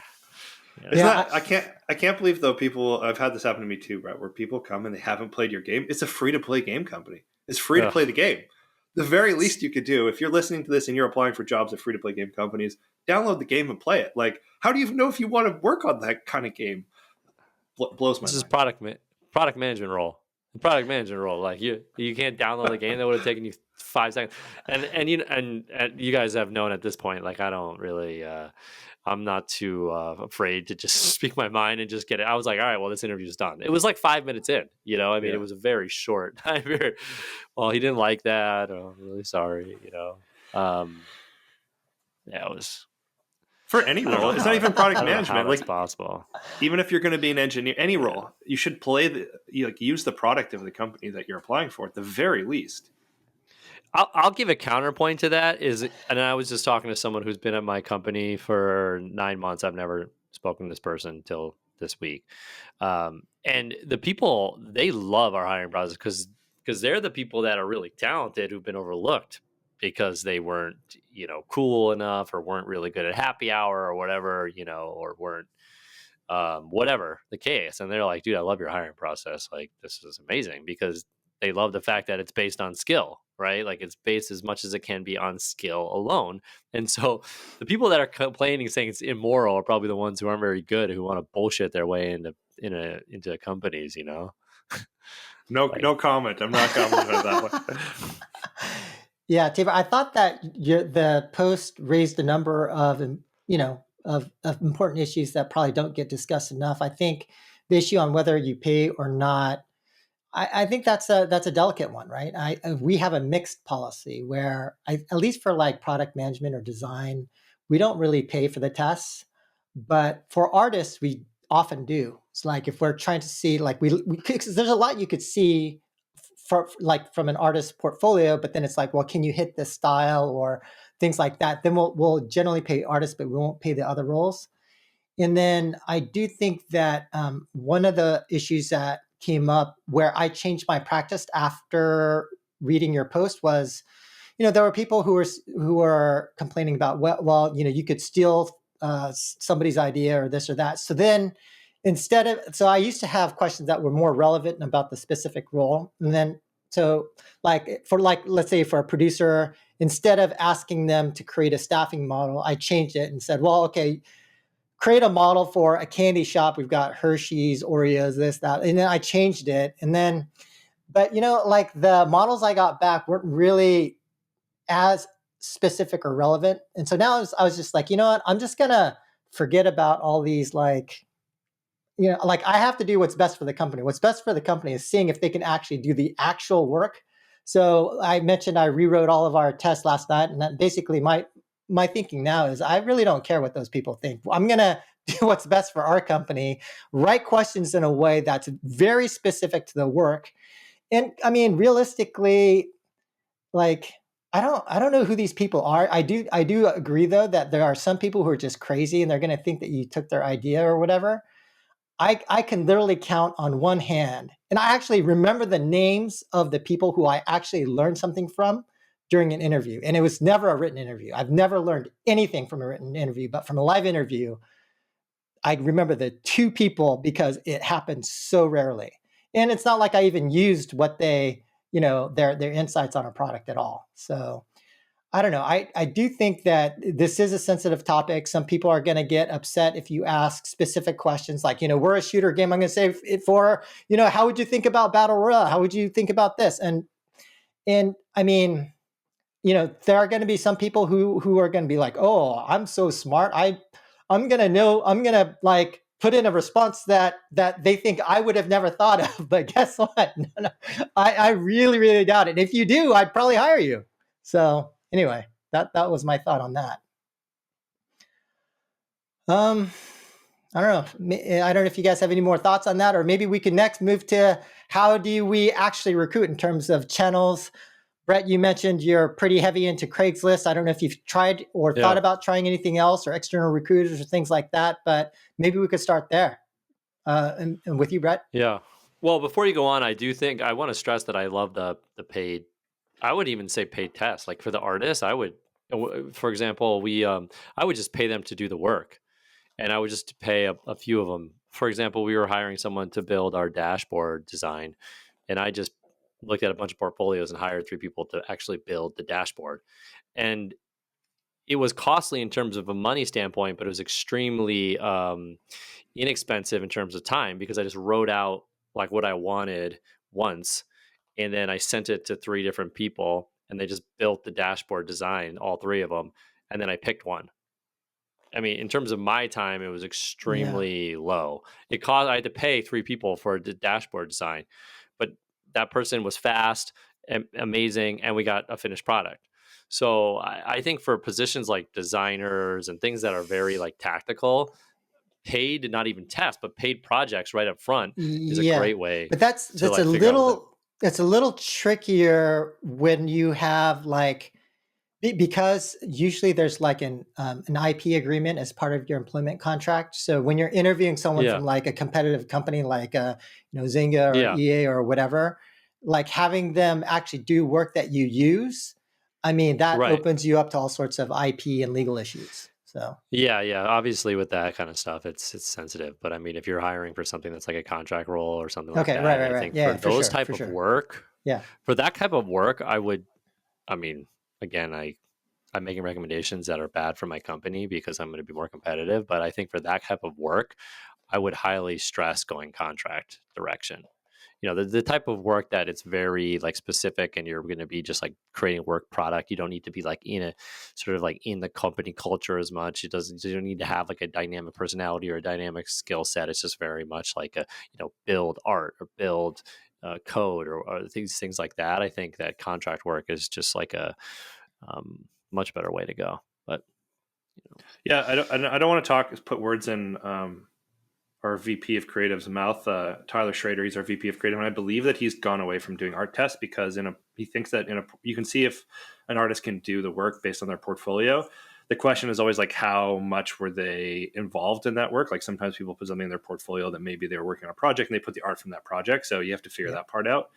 I can't believe, though, people, I've had this happen to me too, Brett, where people come and they haven't played your game. It's a free to play game company. It's free to play the game. The very least you could do, if you're listening to this and you're applying for jobs at free to play game companies, download the game and play it. How do you even know if you want to work on that kind of game? Blows my mind. This is product management role. Product management role. You can't download the game. That would have taken you 5 seconds. And you guys have known at this point, I don't really, I'm not too afraid to just speak my mind and just get it. I was all right, well, this interview is done. It was 5 minutes in, It was a very short time period. Well, he didn't like that. Oh, I'm really sorry, Yeah, it was. For any role, it's not even product management. It's possible. Even if you're going to be an engineer, any role, you should use the product of the company that you're applying for at the very least. I'll give a counterpoint to that. And I was just talking to someone who's been at my company for 9 months. I've never spoken to this person until this week. And the people, they love our hiring process because they're the people that are really talented who've been overlooked because they weren't, cool enough or weren't really good at happy hour or whatever, or weren't, whatever the case. And they're like, dude, I love your hiring process. This is amazing, because they love the fact that it's based on skill, right? It's based as much as it can be on skill alone. And so the people that are complaining, saying it's immoral, are probably the ones who aren't very good, who want to bullshit their way into companies, No comment. I'm not commenting on that one. Yeah, Tabor, I thought that the post raised a number of, of important issues that probably don't get discussed enough. I think the issue on whether you pay or not, I think that's a delicate one, right? We have a mixed policy where, at least for like product management or design, we don't really pay for the tests, but for artists, we often do. It's like if we're trying to see, like we 'cause there's a lot you could see from an artist's portfolio, but then it's like, well, can you hit this style, or things like that, then we'll generally pay artists, but we won't pay the other roles. And then I do think that one of the issues that came up where I changed my practice after reading your post was, there were people who were complaining about, well, you could steal somebody's idea or this or that. So then so I used to have questions that were more relevant about the specific role. And then, so let's say for a producer, instead of asking them to create a staffing model, I changed it and said, well, okay, create a model for a candy shop. We've got Hershey's, Oreos, this, that. And then I changed it. And then, but like the models I got back weren't really as specific or relevant. And so now I was just like, you know what? I'm just going to forget about all these, like I have to do what's best for the company. What's best for the company is seeing if they can actually do the actual work. So I mentioned I rewrote all of our tests last night, and that basically my thinking now is I really don't care what those people think. I'm going to do what's best for our company, write questions in a way that's very specific to the work. And I mean, realistically, like I don't know who these people are. I do agree though that there are some people who are just crazy and they're going to think that you took their idea or whatever. I can literally count on one hand. And I actually remember the names of the people who I actually learned something from during an interview. And it was never a written interview. I've never learned anything from a written interview, but from a live interview, I remember the two people because it happened so rarely. And it's not like I even used what their insights on a product at all. So I don't know. I do think that this is a sensitive topic. Some people are going to get upset if you ask specific questions like, we're a shooter game. I'm going to say it for, how would you think about Battle Royale? How would you think about this? And I mean, there are going to be some people who are going to be like, oh, I'm so smart. I'm going to know, I'm going to like put in a response that they think I would have never thought of. But guess what? No. I really, really doubt it. If you do, I'd probably hire you. So anyway, that was my thought on that. I don't know. I don't know if you guys have any more thoughts on that, or maybe we could next move to how do we actually recruit in terms of channels. Brett, you mentioned you're pretty heavy into Craigslist. I don't know if you've tried or thought about trying anything else or external recruiters or things like that, but maybe we could start there. And with you, Brett? Yeah. Well, before you go on, I do think I want to stress that I love the paid. I would even say paid tests. Like for the artists, I would, for example, I would just pay them to do the work, and I would just pay a few of them. For example, we were hiring someone to build our dashboard design, and I just looked at a bunch of portfolios and hired 3 people to actually build the dashboard. And it was costly in terms of a money standpoint, but it was extremely inexpensive in terms of time because I just wrote out like what I wanted once, and then I sent it to 3 different people, and they just built the dashboard design, all 3 of them, and then I picked one. I mean, in terms of my time, it was extremely low. I had to pay 3 people for the dashboard design, but that person was fast and amazing, and we got a finished product. So I think for positions like designers and things that are very like tactical, paid, not even test, but paid projects right up front is a great way. But that's like, it's a little trickier when you have like because usually there's like an IP agreement as part of your employment contract. So when you're interviewing someone from like a competitive company like Zynga or EA or whatever, like having them actually do work that you use, I mean that opens you up to all sorts of IP and legal issues. So yeah, obviously with that kind of stuff, it's sensitive. But I mean, if you're hiring for something that's like a contract role or something like that, right. I think for those type of work, for that type of work, I mean, again, I'm making recommendations that are bad for my company because I'm going to be more competitive. But I think for that type of work, I would highly stress going contract direction. The type of work that it's very like specific and you're going to be just like creating work product. You don't need to be like in a sort of like in the company culture as much. You don't need to have like a dynamic personality or a dynamic skill set. It's just very much like a, build art or build code or things like that. I think that contract work is just like a much better way to go. But yeah, I don't want to put words in our VP of Creative's mouth, Tyler Schrader. He's our VP of Creative, and I believe that he's gone away from doing art tests because he thinks that you can see if an artist can do the work based on their portfolio. The question is always like, how much were they involved in that work? Like sometimes people put something in their portfolio that maybe they were working on a project and they put the art from that project. So you have to figure that part out.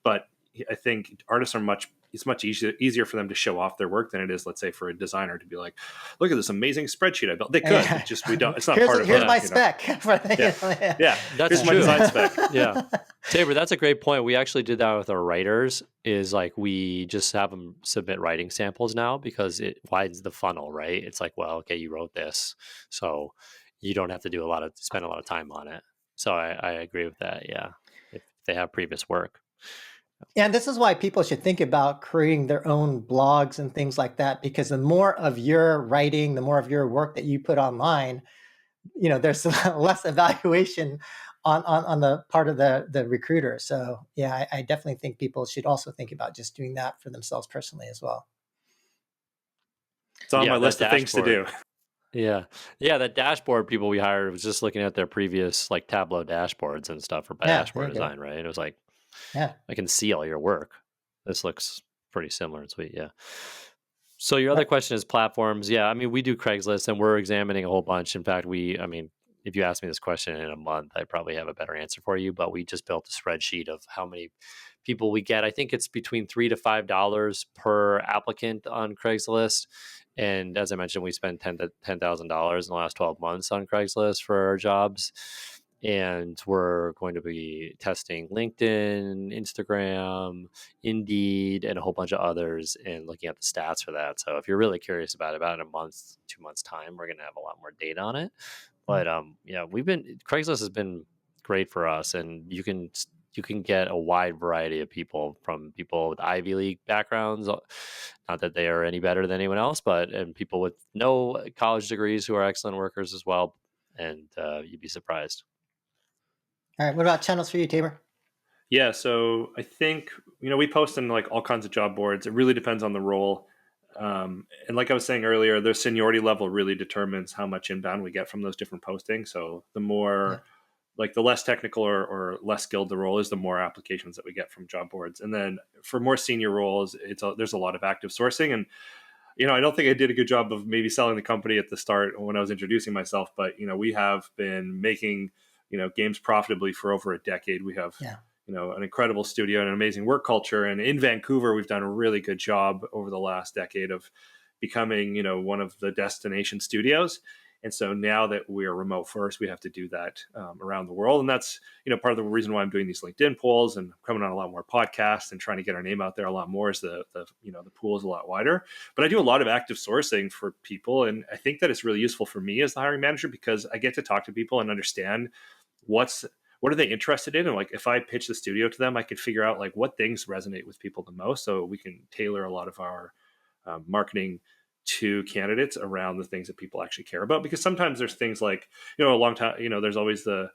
But I think artists are it's much easier for them to show off their work than it is, let's say, for a designer to be like, look at this amazing spreadsheet I built. They could, we don't, it's not part of here's it. my spec. Yeah. That's here's true. my design spec. Yeah. Tabor, that's a great point. We actually did that with our writers, is like we just have them submit writing samples now because it widens the funnel, right? It's like, well, okay, you wrote this, so you don't have to spend a lot of time on it. So I agree with that. Yeah. If they have previous work. And this is why people should think about creating their own blogs and things like that, because the more of your writing, the more of your work that you put online, there's less evaluation on the part of the recruiter. So yeah, I definitely think people should also think about just doing that for themselves personally as well. It's on my list of things to do. Yeah. Yeah. That dashboard people we hired was just looking at their previous like Tableau dashboards and stuff for dashboard design, right? It was like, yeah, I can see all your work. This looks pretty similar and sweet. Yeah. So your other question is platforms. Yeah. I mean, we do Craigslist and we're examining a whole bunch. In fact, if you ask me this question in a month, I probably have a better answer for you, but we just built a spreadsheet of how many people we get. I think it's between $3 to $5 per applicant on Craigslist. And as I mentioned, we spent $10,000 in the last 12 months on Craigslist for our jobs. And we're going to be testing LinkedIn, Instagram, Indeed, and a whole bunch of others and looking at the stats for that. So if you're really curious about in a month, 2 months time, we're going to have a lot more data on it. But yeah, Craigslist has been great for us, and you can get a wide variety of people, from people with Ivy League backgrounds, not that they are any better than anyone else, and people with no college degrees who are excellent workers as well. And you'd be surprised. All right. What about channels for you, Tabor? Yeah. So I think, we post in like all kinds of job boards. It really depends on the role. And like I was saying earlier, their seniority level really determines how much inbound we get from those different postings. So the more like the less technical or less skilled the role is, the more applications that we get from job boards. And then for more senior roles, there's a lot of active sourcing. And, I don't think I did a good job of maybe selling the company at the start when I was introducing myself, but, we have been making, games profitably for over a decade. We have, an incredible studio and an amazing work culture. And in Vancouver, we've done a really good job over the last decade of becoming, one of the destination studios. And so now that we're remote first, we have to do that around the world. And that's, part of the reason why I'm doing these LinkedIn polls and coming on a lot more podcasts and trying to get our name out there a lot more, is the pool is a lot wider. But I do a lot of active sourcing for people. And I think that it's really useful for me as the hiring manager, because I get to talk to people and understand what are they interested in. And like, if I pitch the studio to them, I can figure out like what things resonate with people the most. So we can tailor a lot of our marketing to candidates around the things that people actually care about. Because sometimes there's things like, a long time, there's always the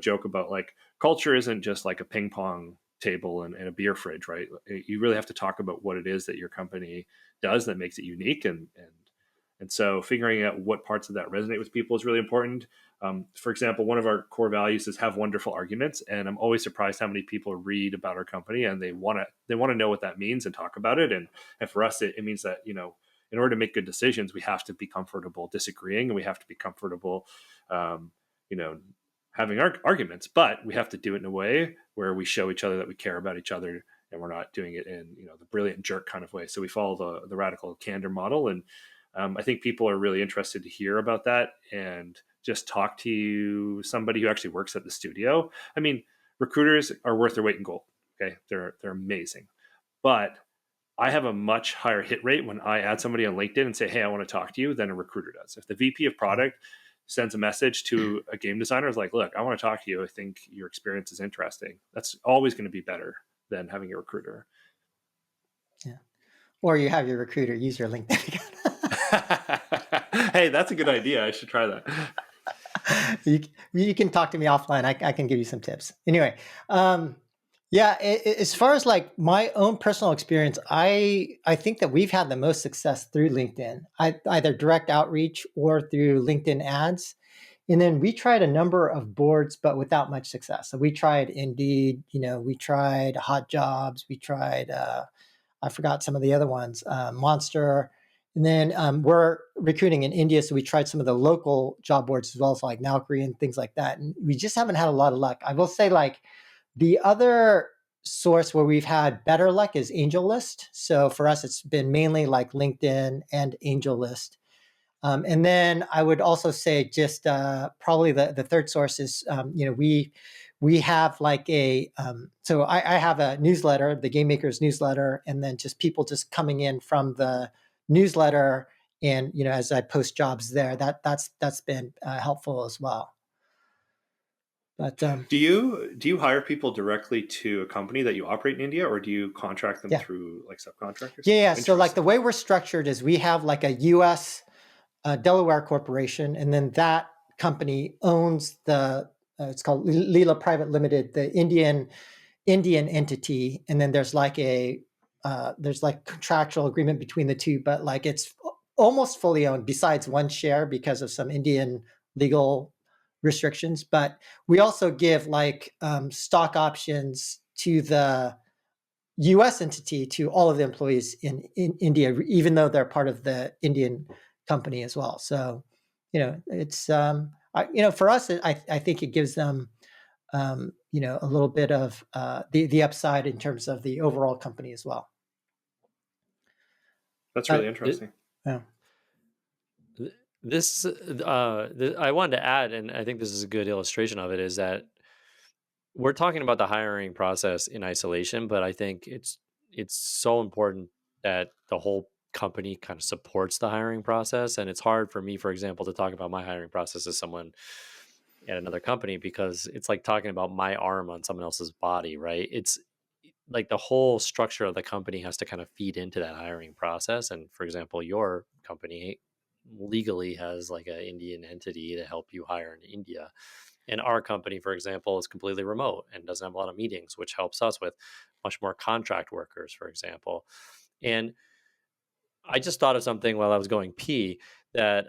joke about like culture isn't just like a ping pong table and a beer fridge, right? You really have to talk about what it is that your company does that makes it unique. And so figuring out what parts of that resonate with people is really important. For example, one of our core values is have wonderful arguments. And I'm always surprised how many people read about our company and they want to know what that means and talk about it. And for us, it means that, in order to make good decisions, we have to be comfortable disagreeing, and we have to be comfortable, having arguments, but we have to do it in a way where we show each other that we care about each other, and we're not doing it in, the brilliant jerk kind of way. So we follow the radical candor model. And I think people are really interested to hear about that and just talk to somebody who actually works at the studio. I mean, recruiters are worth their weight in gold. Okay. They're amazing, but I have a much higher hit rate when I add somebody on LinkedIn and say, hey, I want to talk to you, than a recruiter does. If the VP of product sends a message to a game designer, is like, look, I want to talk to you, I think your experience is interesting, that's always going to be better than having a recruiter. Yeah. Or you have your recruiter use your LinkedIn account. Hey, that's a good idea. I should try that. You can talk to me offline. I can give you some tips. Anyway, as far as like my own personal experience, I think that we've had the most success through LinkedIn, either direct outreach or through LinkedIn ads. And then we tried a number of boards, but without much success. So we tried Indeed, we tried Hot Jobs, we tried, I forgot some of the other ones, Monster. And then we're recruiting in India, so we tried some of the local job boards as well as like Naukri and things like that. And we just haven't had a lot of luck. I will say like the other source where we've had better luck is AngelList. So for us, it's been mainly like LinkedIn and AngelList. And then I would also say just probably the third source is, we have like so I have a newsletter, the Gamemakers newsletter, and then just people just coming in from the newsletter, and as I post jobs there, that's been helpful as well. But Do you hire people directly to a company that you operate in India, or do you contract them Yeah. through like subcontractors? yeah, so like the way we're structured is we have like a U.S. Delaware corporation, and then that company owns the it's called Leela Private Limited, the Indian entity, and then there's like contractual agreement between the two, but like it's almost fully owned besides one share because of some Indian legal restrictions. But we also give like stock options to the U.S. entity to all of the employees in India, even though they're part of the Indian company as well. So, it's for us, I think it gives them a little bit of the upside in terms of the overall company as well. That's really interesting. Yeah. I wanted to add, and I think this is a good illustration of it, is that we're talking about the hiring process in isolation, but I think it's so important that the whole company kind of supports the hiring process. And it's hard for me, for example, to talk about my hiring process as someone at another company, because it's like talking about my arm on someone else's body, right? It's like the whole structure of the company has to kind of feed into that hiring process. And for example, your company legally has like an Indian entity to help you hire in India. And our company, for example, is completely remote and doesn't have a lot of meetings, which helps us with much more contract workers, for example. And I just thought of something while I was going pee, that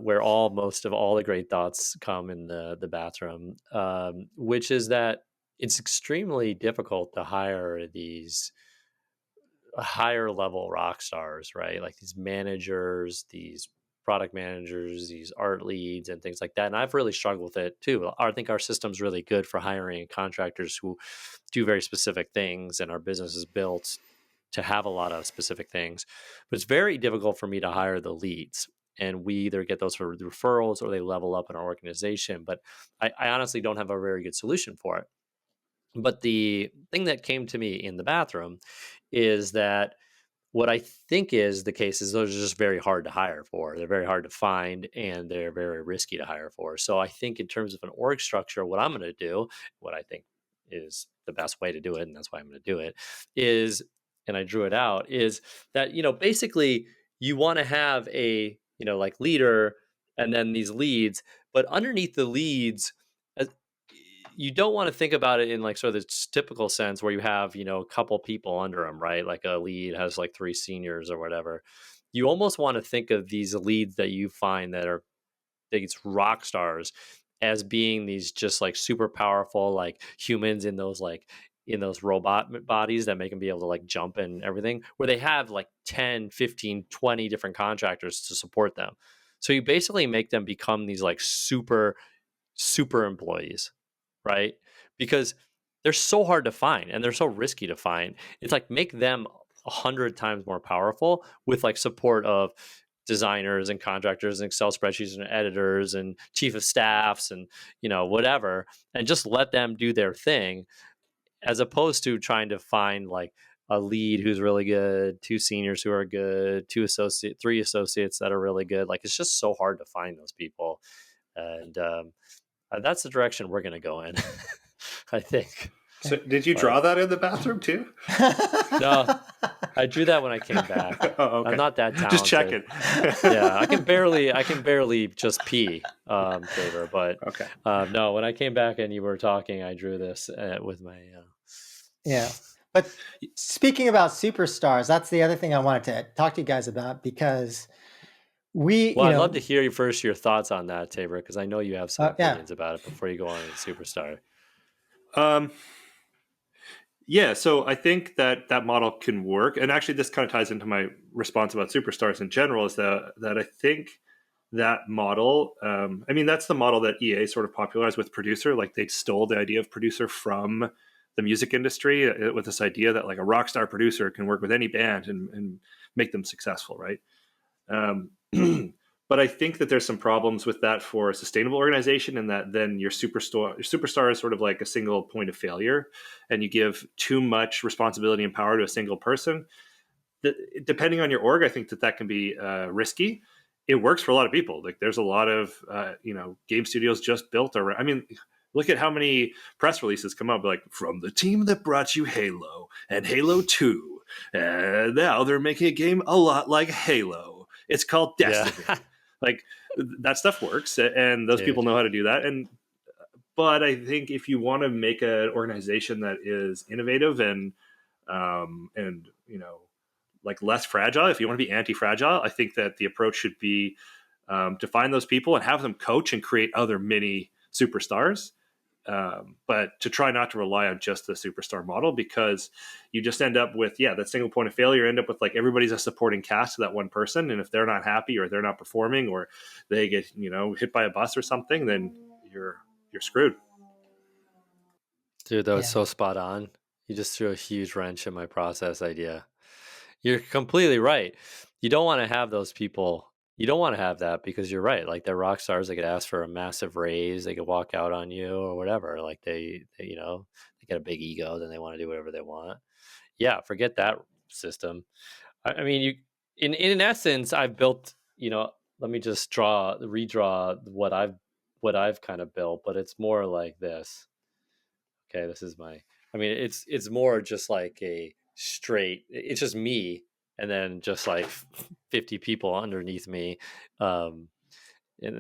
where most of all the great thoughts come in the bathroom, which is that it's extremely difficult to hire these higher level rock stars, right? Like these managers, these product managers, these art leads, and things like that. And I've really struggled with it too. I think our system's really good for hiring contractors who do very specific things, and our business is built to have a lot of specific things. But it's very difficult for me to hire the leads. And we either get those for referrals or they level up in our organization. But I honestly don't have a very good solution for it. But the thing that came to me in the bathroom is that what I think is the case is those are just very hard to hire for. They're very hard to find, and they're very risky to hire for. So I think in terms of an org structure, what I'm going to do, what I think is the best way to do it, and that's why I'm going to do it, is, and I drew it out, is that, basically you want to have a, like leader and then these leads, but underneath the leads, you don't want to think about it in like sort of the typical sense where you have, a couple people under them, right? Like a lead has like 3 seniors or whatever. You almost want to think of these leads that you find that are these rock stars as being these just like super powerful, like humans in those robot bodies that make them be able to like jump and everything, where they have like 10, 15, 20 different contractors to support them. So you basically make them become these like super employees, right? Because they're so hard to find and they're so risky to find. It's like make them 100 times more powerful with like support of designers and contractors and Excel spreadsheets and editors and chief of staffs and whatever, and just let them do their thing, as opposed to trying to find like a lead who's really good, 2 seniors who are good, 3 associates that are really good. Like it's just so hard to find those people. And that's the direction we're going to go in, I think. So did you draw that in the bathroom too? No, I drew that when I came back. Oh, okay. I'm not that talented. Just checking. Yeah, I can barely just pee, Favor. But okay. No, when I came back and you were talking, I drew this with my. Yeah, but speaking about superstars, that's the other thing I wanted to talk to you guys about, because We, Well, I'd love to hear your thoughts on that, Tabor, because I know you have some yeah. opinions about it before you go on to the superstar. Um, yeah, so I think that model can work, and actually, this kind of ties into my response about superstars in general. Is that I think that model. I mean, that's the model that EA sort of popularized with producer. Like they stole the idea of producer from the music industry with this idea that like a rock star producer can work with any band and make them successful, right? Um, but I think that there's some problems with that for a sustainable organization, and that then your superstar is sort of like a single point of failure, and you give too much responsibility and power to a single person. Depending on your org, I think that can be risky. It works for a lot of people. Like there's a lot of game studios just built around. I mean, look at how many press releases come up like from the team that brought you Halo and Halo 2. And now they're making a game a lot like Halo. It's called Destiny. Yeah. Like that stuff works, and those people Dude. know how to do that. But I think if you want to make an organization that is innovative and like less fragile, if you want to be anti-fragile, I think that the approach should be to find those people and have them coach and create other mini superstars. But to try not to rely on just the superstar model, because you just end up with that single point of failure. End up with like everybody's a supporting cast to that one person, and if they're not happy or they're not performing or they get hit by a bus or something, then you're screwed. Dude, that was Yeah. so spot on. You just threw a huge wrench in my process idea. You're completely right. You don't want to have those people. You don't want to have that because you're right. Like they're rock stars. They could ask for a massive raise. They could walk out on you or whatever. Like they get a big ego. Then they want to do whatever they want. Yeah, forget that system. I mean, in essence, I've built. Let me just redraw what I've kind of built, but it's more like this. Okay, this is my. I mean, it's more just like a straight. It's just me, and then just like 50 people underneath me, and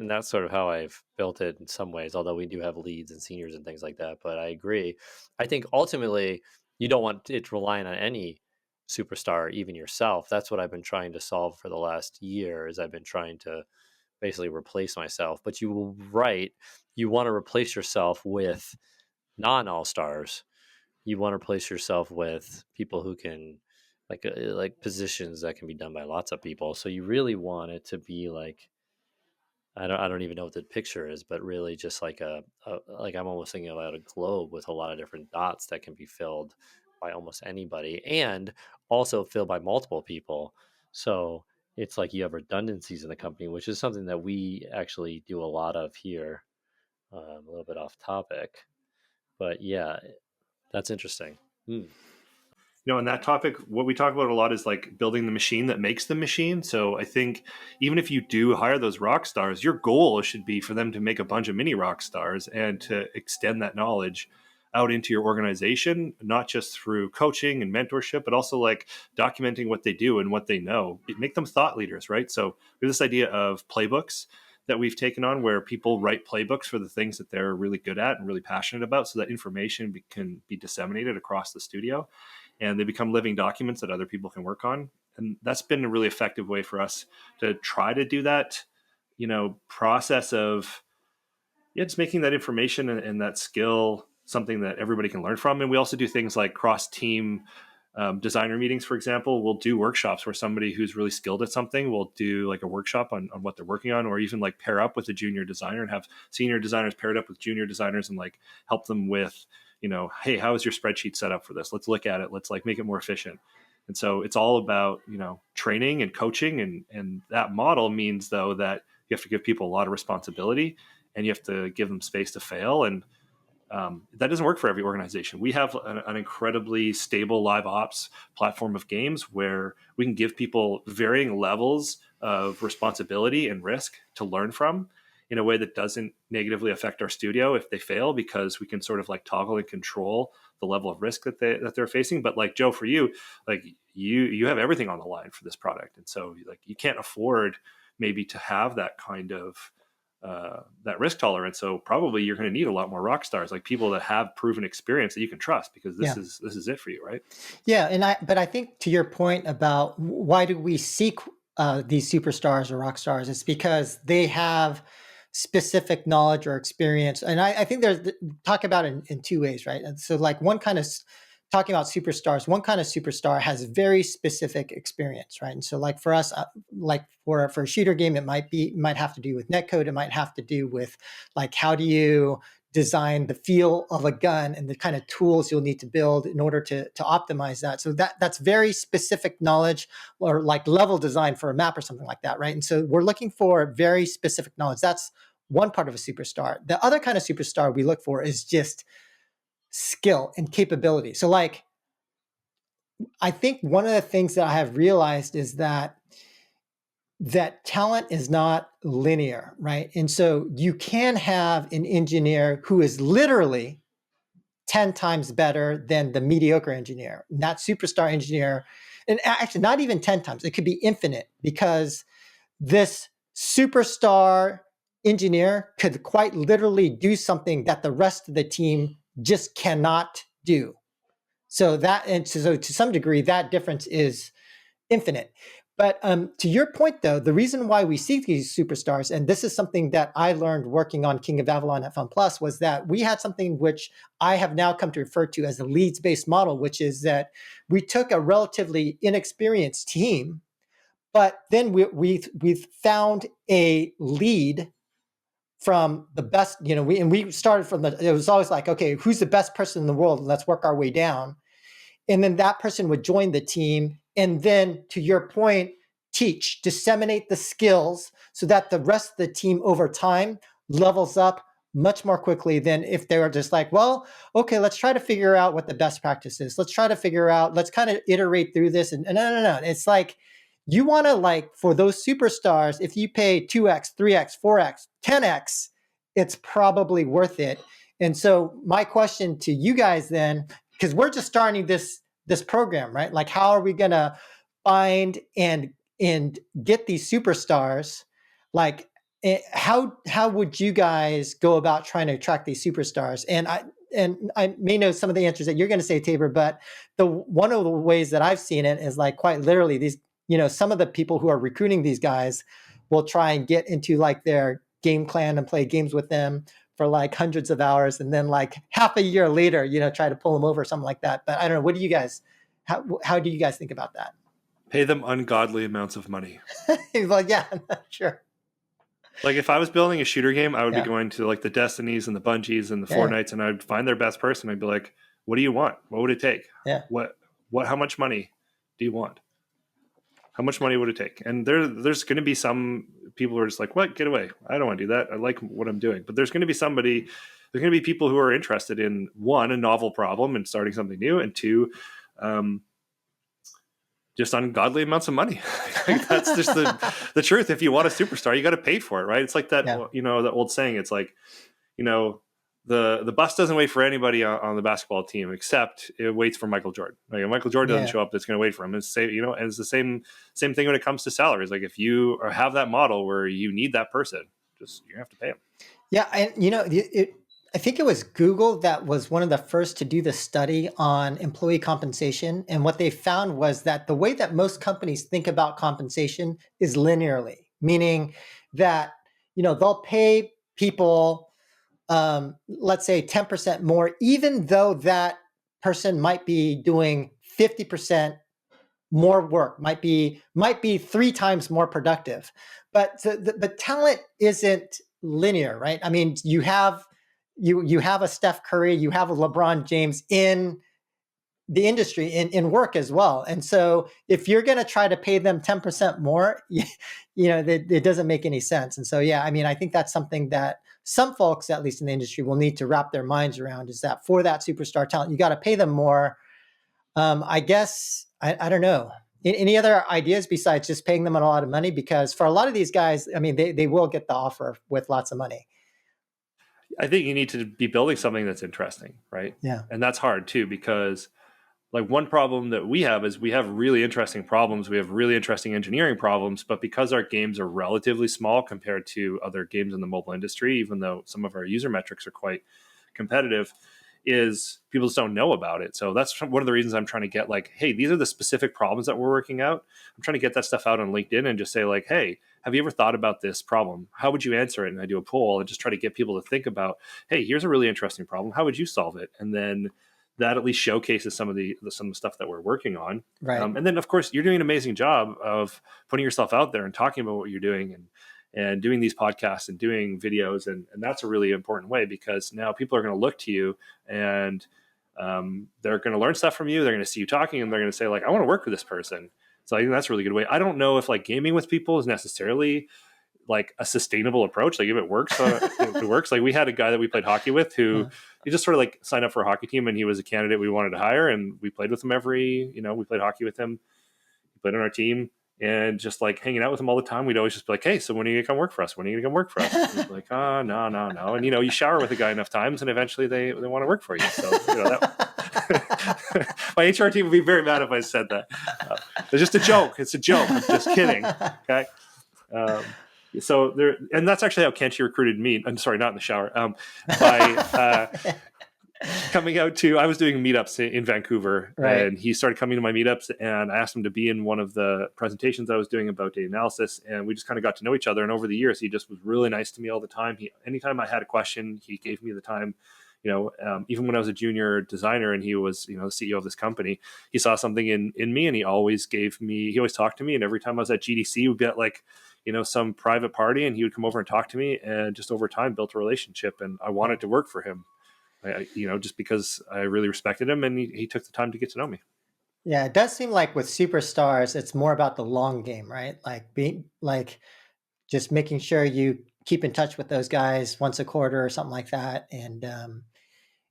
that's sort of how I've built it in some ways. Although we do have leads and seniors and things like that, but I agree. I think ultimately you don't want it relying on any superstar, even yourself. That's what I've been trying to solve for the last year. Is I've been trying to basically replace myself. But you will right. You want to replace yourself with non all stars. You want to replace yourself with people who can like positions that can be done by lots of people. So you really want it to be like I don't even know what the picture is, but really just like like I'm almost thinking about a globe with a lot of different dots that can be filled by almost anybody and also filled by multiple people. So it's like you have redundancies in the company, which is something that we actually do a lot of here. A little bit off topic, but yeah, that's interesting. On that topic, what we talk about a lot is like building the machine that makes the machine. So I think even if you do hire those rock stars, your goal should be for them to make a bunch of mini rock stars and to extend that knowledge out into your organization, not just through coaching and mentorship, but also like documenting what they do and what they know. Make them thought leaders, right? So there's this idea of playbooks that we've taken on where people write playbooks for the things that they're really good at and really passionate about so that information can be disseminated across the studio and they become living documents that other people can work on. And that's been a really effective way for us to try to do that, process of, just making that information and that skill something that everybody can learn from. And we also do things like cross-team designer meetings, for example. We'll do workshops where somebody who's really skilled at something will do like a workshop on what they're working on, or even like pair up with a junior designer and have senior designers paired up with junior designers and like help them with, hey, how is your spreadsheet set up for this? Let's look at it. Let's like make it more efficient. And so it's all about, training and coaching. And that model means though that you have to give people a lot of responsibility and you have to give them space to fail. And that doesn't work for every organization. We have an incredibly stable live ops platform of games where we can give people varying levels of responsibility and risk to learn from in a way that doesn't negatively affect our studio if they fail, because we can sort of like toggle and control the level of risk that they're facing. But like Joe, for you, like you have everything on the line for this product, and so like you can't afford maybe to have that kind of that risk tolerance. So probably you're going to need a lot more rock stars, like people that have proven experience that you can trust, because this is it for you, right? Yeah, but I think to your point about why do we seek these superstars or rock stars. It's because they have specific knowledge or experience. And I think there's talk about it in two ways, right? And so like talking about superstars, one kind of superstar has very specific experience, right? And so like for us, like for a shooter game, it might have to do with netcode. It might have to do with like, how do you design the feel of a gun and the kind of tools you'll need to build in order to optimize that. So that's very specific knowledge, or like level design for a map or something like that, right? And so we're looking for very specific knowledge. That's one part of a superstar. The other kind of superstar we look for is just skill and capability. So like, I think one of the things that I have realized is that talent is not linear, right? And so you can have an engineer who is literally 10 times better than the mediocre engineer, not superstar engineer. And actually, not even 10 times, it could be infinite, because this superstar engineer could quite literally do something that the rest of the team just cannot do. So to some degree, that difference is infinite. But to your point, though, the reason why we see these superstars, and this is something that I learned working on King of Avalon at FunPlus, was that we had something which I have now come to refer to as the leads-based model, which is that we took a relatively inexperienced team, but then we found a lead from the best. We started from it was always like, okay, who's the best person in the world? Let's work our way down. And then that person would join the team. And then, to your point, disseminate the skills so that the rest of the team over time levels up much more quickly than if they were just like, well, okay, let's try to figure out what the best practice is. Let's kind of iterate through this. And no. It's like, you want to, like, for those superstars, if you pay 2x, 3x, 4x, 10x, it's probably worth it. And so my question to you guys then, because we're just starting this program, right? Like, how are we going to find and get these superstars? Like, how would you guys go about trying to attract these superstars? And I may know some of the answers that you're going to say, Tabor, but one of the ways that I've seen it is like quite literally these, some of the people who are recruiting these guys will try and get into like their game clan and play games with them for like hundreds of hours, and then like half a year later, try to pull them over or something like that. But I don't know. What do you guys? How do you guys think about that? Pay them ungodly amounts of money. Well, yeah, sure. Like, if I was building a shooter game, I would be going to like the Destinies and the Bungies and the Fortnites, and I'd find their best person. I'd be like, what do you want? What would it take? Yeah. How much money do you want? How much money would it take? And there's going to be some people who are just like, what? Get away. I don't want to do that. I like what I'm doing. But there's going to be people who are interested in, one, a novel problem and starting something new, and two, just ungodly amounts of money. Like, that's just the truth. If you want a superstar, you got to pay for it, right? It's like that, the old saying. It's like, the bus doesn't wait for anybody on the basketball team, except it waits for Michael Jordan. Like, if Michael Jordan doesn't show up, it's going to wait for him. And it's the same thing when it comes to salaries. Like, if you have that model where you need that person, you have to pay them. Yeah, and I think it was Google that was one of the first to do the study on employee compensation. And what they found was that the way that most companies think about compensation is linearly, meaning that, they'll pay people, let's say 10% more, even though that person might be doing 50% more work, might be 3 times more productive. But but talent isn't linear, right? I mean, you have a Steph Curry, you have a LeBron James in the industry, in work as well. And so if you're going to try to pay them 10% more, it doesn't make any sense. And so, yeah, I mean, I think that's something that some folks, at least in the industry, will need to wrap their minds around, is that for that superstar talent, you got to pay them more. I guess, I don't know. Any other ideas besides just paying them a lot of money? Because for a lot of these guys, I mean, they will get the offer with lots of money. I think you need to be building something that's interesting, right? Yeah. And that's hard too, because like, one problem that we have is we have really interesting problems. We have really interesting engineering problems, but because our games are relatively small compared to other games in the mobile industry, even though some of our user metrics are quite competitive, is people just don't know about it. So that's one of the reasons I'm trying to get like, hey, these are the specific problems that we're working out. I'm trying to get that stuff out on LinkedIn and just say like, hey, have you ever thought about this problem? How would you answer it? And I do a poll and just try to get people to think about, hey, here's a really interesting problem. How would you solve it? And then that at least showcases some of the stuff that we're working on. Right. And then of course you're doing an amazing job of putting yourself out there and talking about what you're doing and doing these podcasts and doing videos. And that's a really important way, because now people are going to look to you and they're going to learn stuff from you. They're going to see you talking and they're going to say like, I want to work with this person. So I think that's a really good way. I don't know if like gaming with people is necessarily like a sustainable approach. Like if it works, it works. Like we had a guy that we played hockey with who he just sort of like signed up for a hockey team and he was a candidate we wanted to hire. And we played with him we played hockey with him, he played on our team and just like hanging out with him all the time. We'd always just be like, hey, so when are you gonna come work for us? When are you gonna come work for us? And he'd be like, oh, no. And you shower with a guy enough times and eventually they want to work for you. So, that my HR team would be very mad if I said that. It's just a joke. It's a joke. I'm just kidding. Okay. So there, and that's actually how Kenshi recruited me. I'm sorry, not in the shower. By coming out to, I was doing meetups in Vancouver, right. And he started coming to my meetups, and I asked him to be in one of the presentations I was doing about data analysis, and we just kind of got to know each other. And over the years, he just was really nice to me all the time. Anytime I had a question, he gave me the time. Even when I was a junior designer and he was, the CEO of this company, he saw something in me, and he always talked to me. And every time I was at GDC, we'd be at like, some private party, and he would come over and talk to me, and just over time built a relationship. And I wanted to work for him, just because I really respected him, and he took the time to get to know me. Yeah, it does seem like with superstars, it's more about the long game, right? Like being like just making sure you keep in touch with those guys once a quarter or something like that, and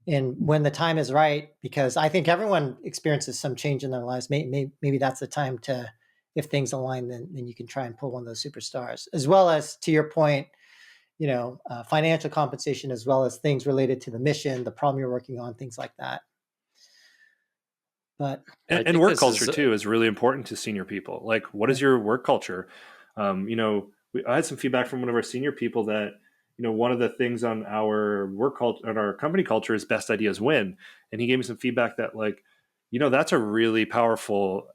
when the time is right, because I think everyone experiences some change in their lives. Maybe that's the time to, if things align, then you can try and pull one of those superstars, as well as, to your point, financial compensation, as well as things related to the mission, the problem you're working on, things like that. But and work culture too is really important to senior people. Like, what is your work culture? I had some feedback from one of our senior people that, one of the things on our work culture, on our company culture, is best ideas win. And he gave me some feedback that like, that's a really powerful,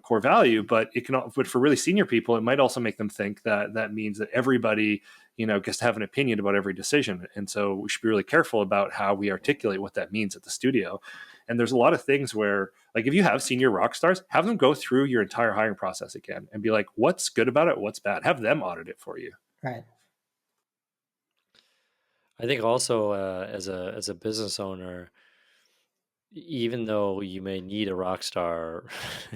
core value, but but for really senior people, it might also make them think that means that everybody, gets to have an opinion about every decision. And so we should be really careful about how we articulate what that means at the studio. And there's a lot of things where, like, if you have senior rock stars, have them go through your entire hiring process again and be like, what's good about it? What's bad? Have them audit it for you. right. I think also as a business owner, even though you may need a rock star,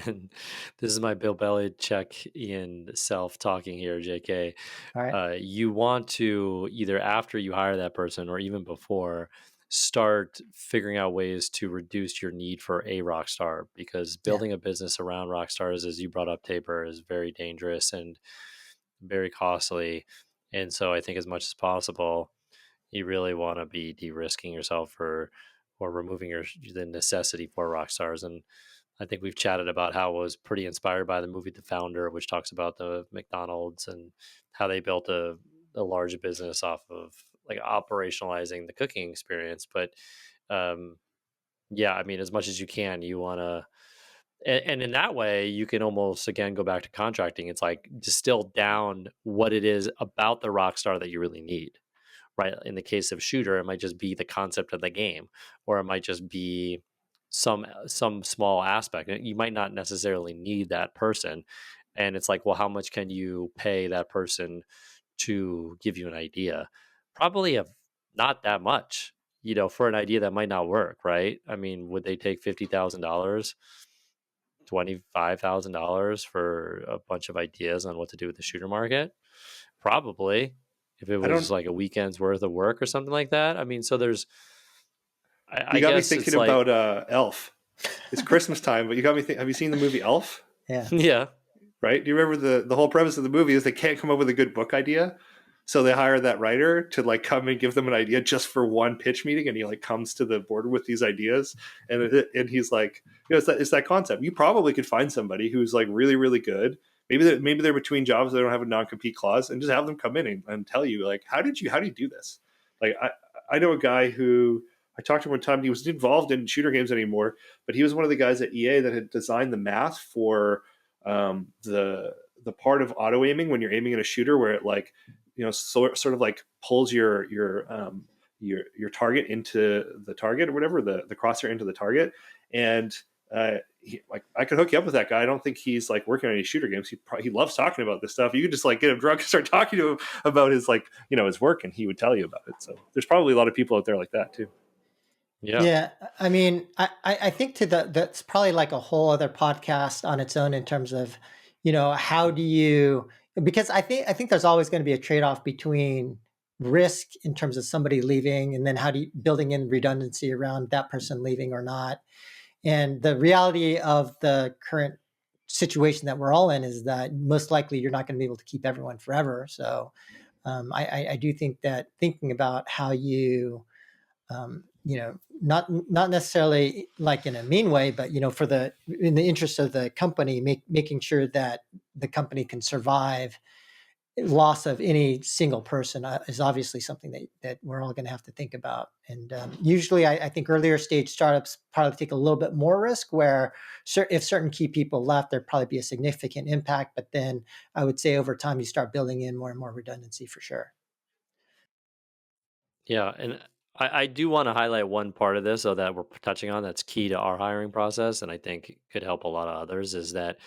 and this is my Bill Belichick in self talking here, JK, All right. you want to, either after you hire that person or even before, start figuring out ways to reduce your need for a rock star, because building a business around rock stars, as you brought up, Tabor, is very dangerous and very costly. And so I think as much as possible, you really want to be de-risking yourself or removing the necessity for rock stars. And I think we've chatted about how it was pretty inspired by the movie The Founder, which talks about the McDonald's and how they built a large business off of like operationalizing the cooking experience. But as much as you can, you want to, and in that way, you can almost, again, go back to contracting. It's like distill down what it is about the rock star that you really need. Right. In the case of shooter, it might just be the concept of the game, or it might just be some small aspect. You might not necessarily need that person. And it's like, well, how much can you pay that person to give you an idea? Probably not that much, for an idea that might not work. Right. I mean, would they take $50,000, $25,000 for a bunch of ideas on what to do with the shooter market? Probably. If it was like a weekend's worth of work or something like that. I mean, so there's, you got me thinking about Elf. It's Christmas time, but you got me have you seen the movie Elf? Yeah. Yeah. Right? Do you remember the whole premise of the movie is they can't come up with a good book idea. So they hire that writer to like come and give them an idea just for one pitch meeting. And he like comes to the board with these ideas. And he's like, it's that concept. You probably could find somebody who's like really, really good. Maybe they're between jobs. They don't have a non-compete clause, and just have them come in and tell you like, how do you do this? Like, I know a guy who I talked to him one time. He was involved in shooter games anymore, but he was one of the guys at EA that had designed the math for the part of auto aiming when you're aiming at a shooter, where it like sort of like pulls your target into the target or whatever, the crosshair into the target. And like I could hook you up with that guy. I don't think he's like working on any shooter games. He loves talking about this stuff. You could just like get him drunk and start talking to him about his his work, and he would tell you about it. So there's probably a lot of people out there like that too. Yeah. I mean, I think that's probably like a whole other podcast on its own in terms of, how do you, because I think there's always going to be a trade-off between risk in terms of somebody leaving, and then how do you building in redundancy around that person leaving or not. And the reality of the current situation that we're all in is that most likely you're not going to be able to keep everyone forever. So I do think that thinking about how you, not necessarily like in a mean way, but in the interest of the company, making sure that the company can survive loss of any single person is obviously something that we're all going to have to think about. And usually I think earlier stage startups probably take a little bit more risk, where if certain key people left, there'd probably be a significant impact. But then I would say over time, you start building in more and more redundancy for sure. Yeah, and I do want to highlight one part of this, so that we're touching on, that's key to our hiring process, and I think could help a lot of others, is that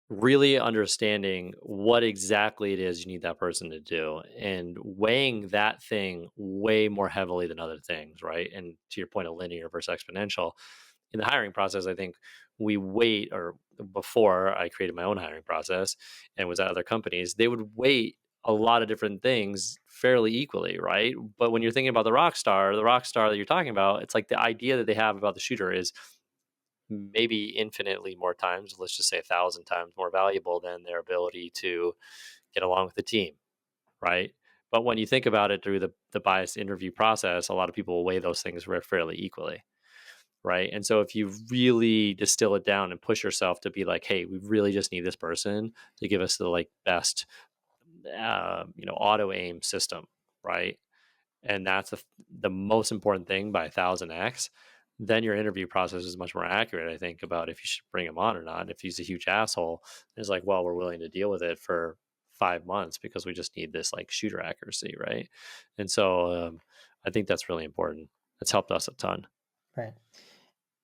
really understanding what exactly it is you need that person to do, and weighing that thing way more heavily than other things, right? And to your point of linear versus exponential, in the hiring process, I think we wait, or before I created my own hiring process and was at other companies, they would weight a lot of different things fairly equally, right? But when you're thinking about the rock star that you're talking about, it's like the idea that they have about the shooter is maybe infinitely more times, let's just say 1,000 times more valuable than their ability to get along with the team, right? But when you think about it through the biased interview process, a lot of people will weigh those things fairly equally, right? And so if you really distill it down and push yourself to be like, hey, we really just need this person to give us the like best auto aim system, right? And that's the most important thing by 1,000x, then your interview process is much more accurate, I think, about if you should bring him on or not. If he's a huge asshole, it's like, well, we're willing to deal with it for 5 months because we just need this like shooter accuracy, right? And so I think that's really important. It's helped us a ton. Right.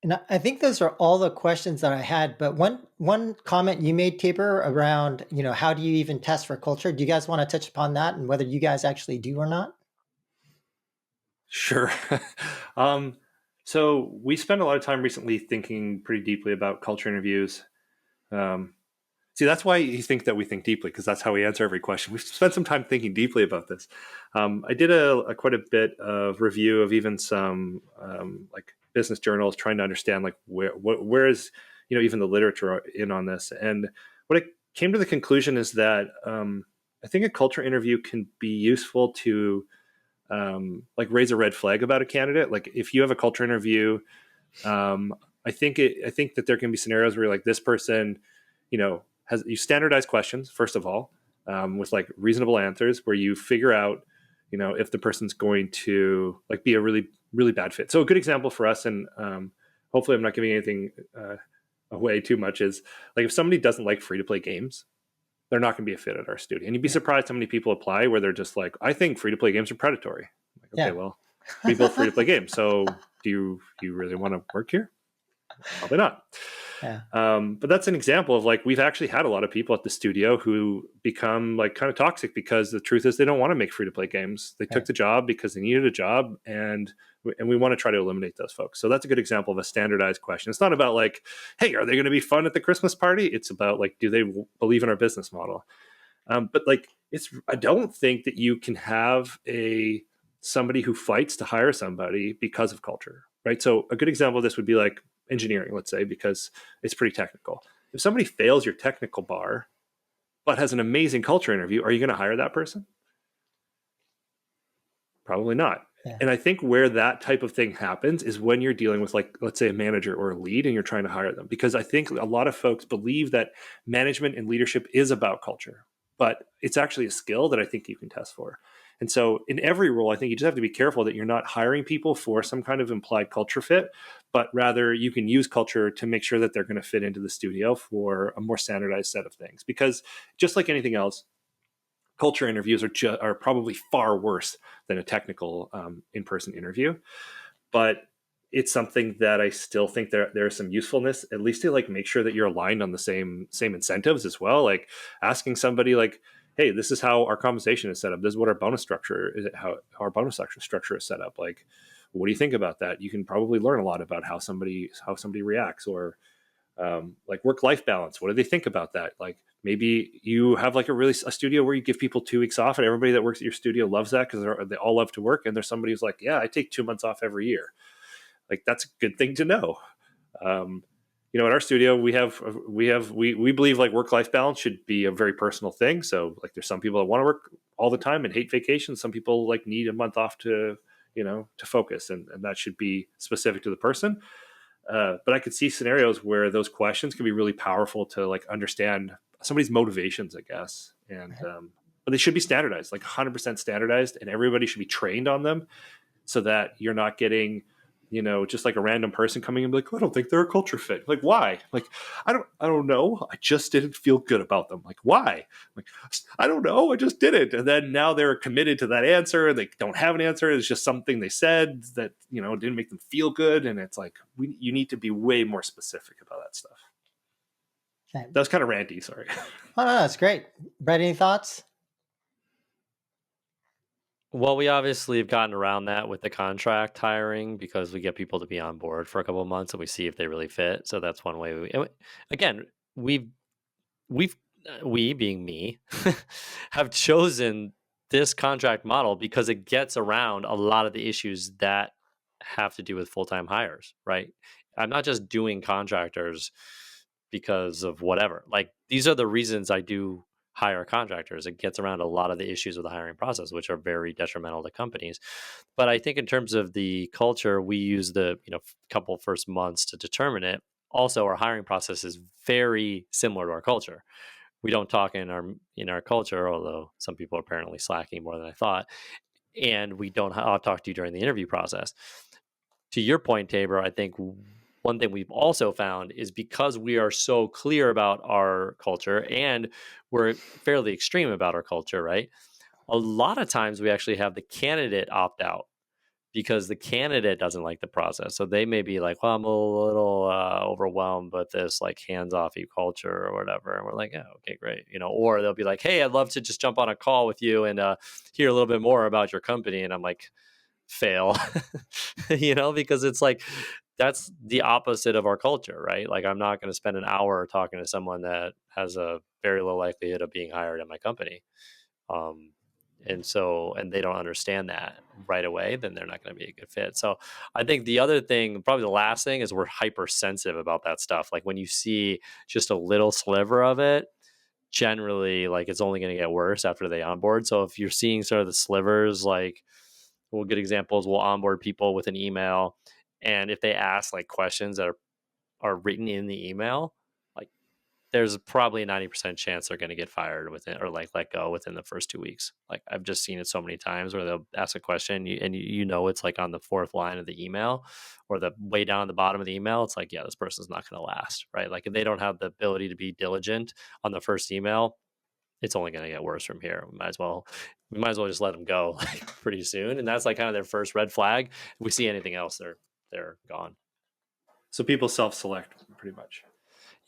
And I think those are all the questions that I had. But one comment you made, Tabor, around, how do you even test for culture? Do you guys want to touch upon that and whether you guys actually do or not? Sure. So we spent a lot of time recently thinking pretty deeply about culture interviews. See, that's why you think that we think deeply, because that's how we answer every question. We've spent some time thinking deeply about this. I did quite a bit of review of even some like business journals, trying to understand like where is even the literature in on this. And what I came to the conclusion is that I think a culture interview can be useful to like raise a red flag about a candidate. Like if you have a culture interview, I think that there can be scenarios where like this person, has you standardized questions first of all, with like reasonable answers, where you figure out, if the person's going to like be a really really bad fit. So a good example for us, and hopefully I'm not giving anything away too much, is like if somebody doesn't like free to play games, they're not going to be a fit at our studio. And you'd be surprised how many people apply where they're just like, I think free to play games are predatory. I'm like, okay, well, we built free to play games, so do you really want to work here? Probably not. Yeah. But that's an example of like, we've actually had a lot of people at the studio who become like kind of toxic, because the truth is they don't want to make free to play games. They took the job because they needed a job, and we want to try to eliminate those folks. So that's a good example of a standardized question. It's not about like, hey, are they going to be fun at the Christmas party? It's about like, do they believe in our business model? But like, I don't think that you can have somebody who fights to hire somebody because of culture, right? So a good example of this would be like engineering, let's say, because it's pretty technical. If somebody fails your technical bar but has an amazing culture interview, are you going to hire that person? Probably not. Yeah. And I think where that type of thing happens is when you're dealing with like, let's say, a manager or a lead, and you're trying to hire them, because I think a lot of folks believe that management and leadership is about culture, but it's actually a skill that I think you can test for. And so in every role, I think you just have to be careful that you're not hiring people for some kind of implied culture fit, but rather you can use culture to make sure that they're going to fit into the studio for a more standardized set of things. Because just like anything else, culture interviews are probably far worse than a technical in-person interview. But it's something that I still think there's some usefulness, at least to like make sure that you're aligned on the same incentives as well. Like asking somebody like, hey, this is how our compensation is set up. This is what our bonus structure is, how our bonus structure is set up. Like, what do you think about that? You can probably learn a lot about how somebody reacts, or like work-life balance. What do they think about that? Like maybe you have like a studio where you give people 2 weeks off, and everybody that works at your studio loves that because they all love to work. And there's somebody who's like, yeah, I take 2 months off every year. Like that's a good thing to know. At our studio, we believe like work-life balance should be a very personal thing. So like there's some people that want to work all the time and hate vacation. Some people like need a month off to focus, and that should be specific to the person. But I could see scenarios where those questions can be really powerful to like understand somebody's motivations, I guess. And but they should be standardized, like 100% standardized, and everybody should be trained on them, so that you're not getting, just like a random person coming in and be like, oh, I don't think they're a culture fit. Like, why? Like, I don't know. I just didn't feel good about them. Like, why? Like, I don't know. I just didn't. And then now they're committed to that answer. They don't have an answer. It's just something they said that, didn't make them feel good. And it's like, you need to be way more specific about that stuff. Okay. That was kind of ranty. Sorry. Oh, no, that's great. Brett, any thoughts? Well, we obviously have gotten around that with the contract hiring because we get people to be on board for a couple of months and we see if they really fit. So that's one way. Again, we've we being me have chosen this contract model because it gets around a lot of the issues that have to do with full-time hires, right? I'm not just doing contractors because of whatever. Like these are the reasons I do hire contractors. It gets around a lot of the issues with the hiring process, which are very detrimental to companies. But I think in terms of the culture, we use the couple first months to determine it. Also, our hiring process is very similar to our culture. We don't talk in our culture, although some people are apparently slacking more than I thought. And we don't talk to you during the interview process. To your point, Tabor, I think one thing we've also found is because we are so clear about our culture and we're fairly extreme about our culture, right? A lot of times we actually have the candidate opt out because the candidate doesn't like the process. So they may be like, well, I'm a little overwhelmed with this like hands-offy culture or whatever. And we're like, yeah, okay, great. Or they'll be like, hey, I'd love to just jump on a call with you and hear a little bit more about your company. And I'm like, fail, because it's like, that's the opposite of our culture, right? Like I'm not going to spend an hour talking to someone that has a very low likelihood of being hired at my company. And they don't understand that right away, then they're not going to be a good fit. So I think the other thing, probably the last thing, is we're hypersensitive about that stuff. Like when you see just a little sliver of it, generally like it's only going to get worse after they onboard. So if you're seeing sort of the slivers, like good examples, we'll onboard people with an email, and if they ask like questions that are written in the email, like there's probably a 90% chance they're going to get fired within, or like let go within the first 2 weeks. Like I've just seen it so many times where they'll ask a question and it's like on the fourth line of the email or the way down at the bottom of the email. It's like, yeah, this person's not going to last, right? Like if they don't have the ability to be diligent on the first email, it's only going to get worse from here. We might as well just let them go like pretty soon. And that's like kind of their first red flag. If we see anything else, they're gone. So people self-select pretty much.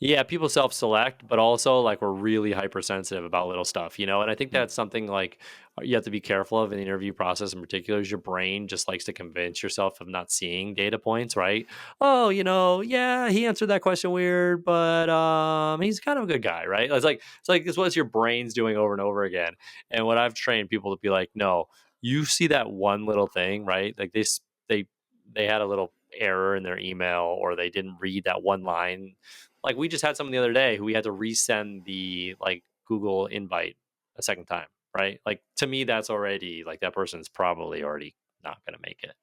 Yeah, people self-select, but also like we're really hypersensitive about little stuff, and I think that's something like you have to be careful of in the interview process in particular, is your brain just likes to convince yourself of not seeing data points, right? Oh, yeah, he answered that question weird, but he's kind of a good guy, right? It's what your brain's doing over and over again. And what I've trained people to be like, no, you see that one little thing, right? Like they had a little error in their email, or they didn't read that one line. Like we just had someone the other day who we had to resend the like Google invite a second time, right? Like to me, that's already like that person's probably already not going to make it,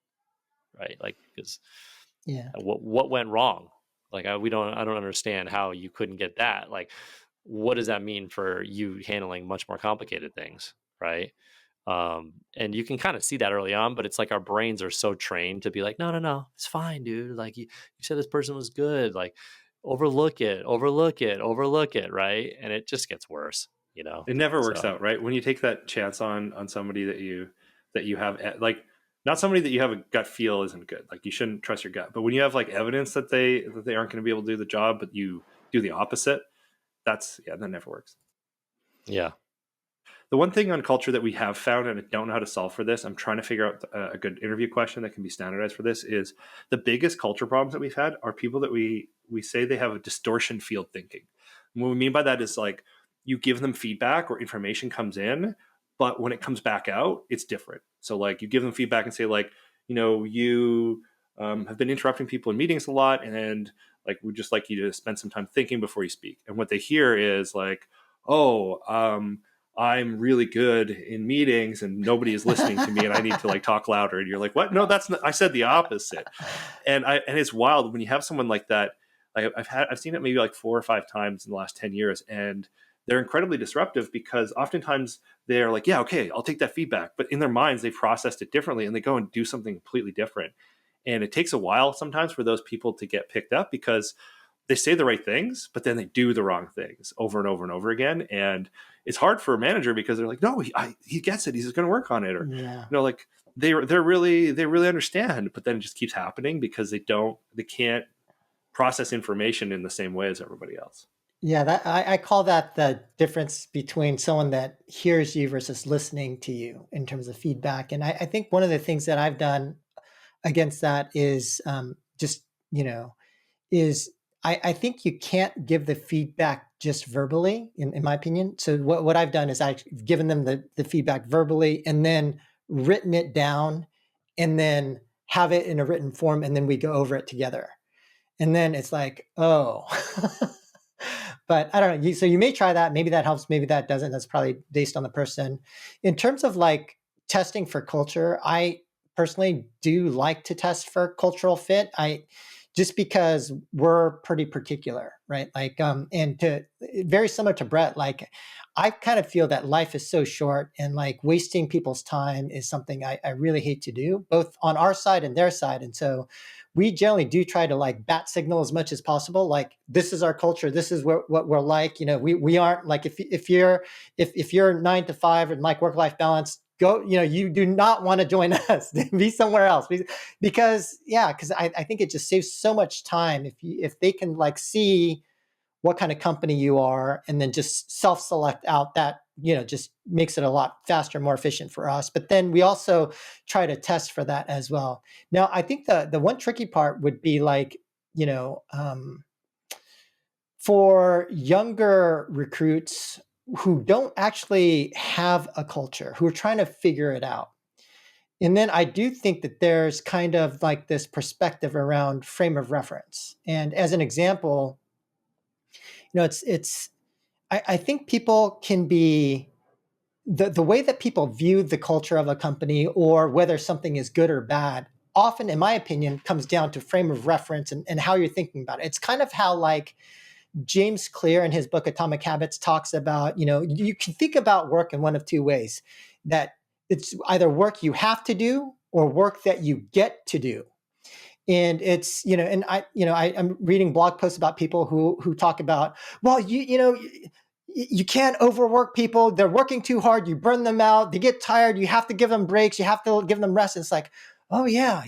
right? Like because what went wrong? Like I don't understand how you couldn't get that. Like what does that mean for you handling much more complicated things, right? And you can kind of see that early on, but it's like our brains are so trained to be like, no, no, no, it's fine, dude. Like you said this person was good. Like overlook it, overlook it, overlook it, right? And it just gets worse, you know. It never works So out, right? When you take that chance on somebody that you have like not somebody that you have a gut feel isn't good. Like you shouldn't trust your gut. But when you have like evidence that they aren't going to be able to do the job, but you do the opposite, that never works. yeah. The one thing on culture that we have found, and I don't know how to solve for this, I'm trying to figure out a good interview question that can be standardized for this, is the biggest culture problems that we've had are people that we say they have a distortion field thinking. And what we mean by that is like you give them feedback or information comes in, but when it comes back out, it's different. So like you give them feedback and say like, you have been interrupting people in meetings a lot, and like we'd just like you to spend some time thinking before you speak. And what they hear is like, oh, I'm really good in meetings and nobody is listening to me and I need to like talk louder. And you're like, what? No, that's not, I said the opposite. And it's wild when you have someone like that. Like I've seen it maybe like 4 or 5 times in the last 10 years, and they're incredibly disruptive because oftentimes they're like, yeah, okay, I'll take that feedback. But in their minds, they've processed it differently and they go and do something completely different. And it takes a while sometimes for those people to get picked up because they say the right things, but then they do the wrong things over and over and over again. And it's hard for a manager because they're like, no, he gets it. He's going to work on it. Or, Yeah. like they really understand, but then it just keeps happening because they can't process information in the same way as everybody else. Yeah, that I call that the difference between someone that hears you versus listening to you in terms of feedback. And I think one of the things that I've done against that is just, is I think you can't give the feedback just verbally, in my opinion. So what I've done is I've given them the feedback verbally and then written it down and then have it in a written form and then we go over it together. And then it's like, oh, but I don't know. So you may try that. Maybe that helps. Maybe that doesn't. That's probably based on the person. In terms of like testing for culture, I personally do like to test for cultural fit. Just because we're pretty particular, right? Like, and very similar to Brett, like I kind of feel that life is so short and like wasting people's time is something I really hate to do, both on our side and their side. And so we generally do try to like bat signal as much as possible. Like this is our culture. This is what we're like. We aren't like if you're 9 to 5 and like work-life balance, go, you do not want to join us. Be somewhere else. Because I think it just saves so much time if they can like see what kind of company you are and then just self-select out that, just makes it a lot faster, more efficient for us. But then we also try to test for that as well. Now, I think the one tricky part would be like, for younger recruits who don't actually have a culture, who are trying to figure it out. And then I do think that there's kind of like this perspective around frame of reference. And as an example, I think people can be the way that people view the culture of a company or whether something is good or bad, often, in my opinion, comes down to frame of reference and how you're thinking about it. It's kind of how like James Clear in his book Atomic Habits talks about, you can think about work in one of two ways, that it's either work you have to do or work that you get to do. And it's, and I'm reading blog posts about people who talk about, well, you can't overwork people. They're working too hard. You burn them out. They get tired. You have to give them breaks. You have to give them rest. And it's like, oh yeah.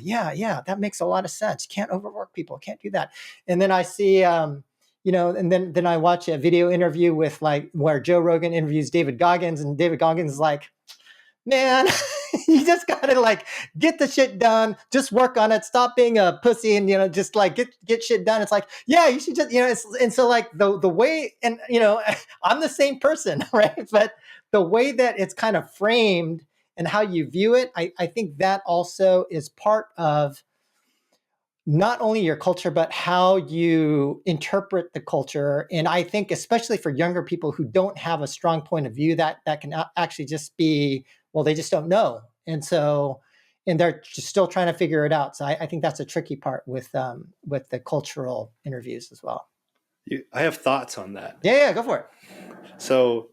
That makes a lot of sense. You can't overwork people. Can't do that. And then I see, and then I watch a video interview with like where Joe Rogan interviews David Goggins, and David Goggins is like, man, you just gotta like get the shit done, just work on it, stop being a pussy, and just like get shit done. It's like, yeah, you should just, and so like the way, and I'm the same person, right? But the way that it's kind of framed and how you view it, I think that also is part of not only your culture, but how you interpret the culture. And I think especially for younger people who don't have a strong point of view, that can actually just be, well, they just don't know. And so, and they're just still trying to figure it out. So I think that's a tricky part with the cultural interviews as well. I have thoughts on that. Yeah, go for it. So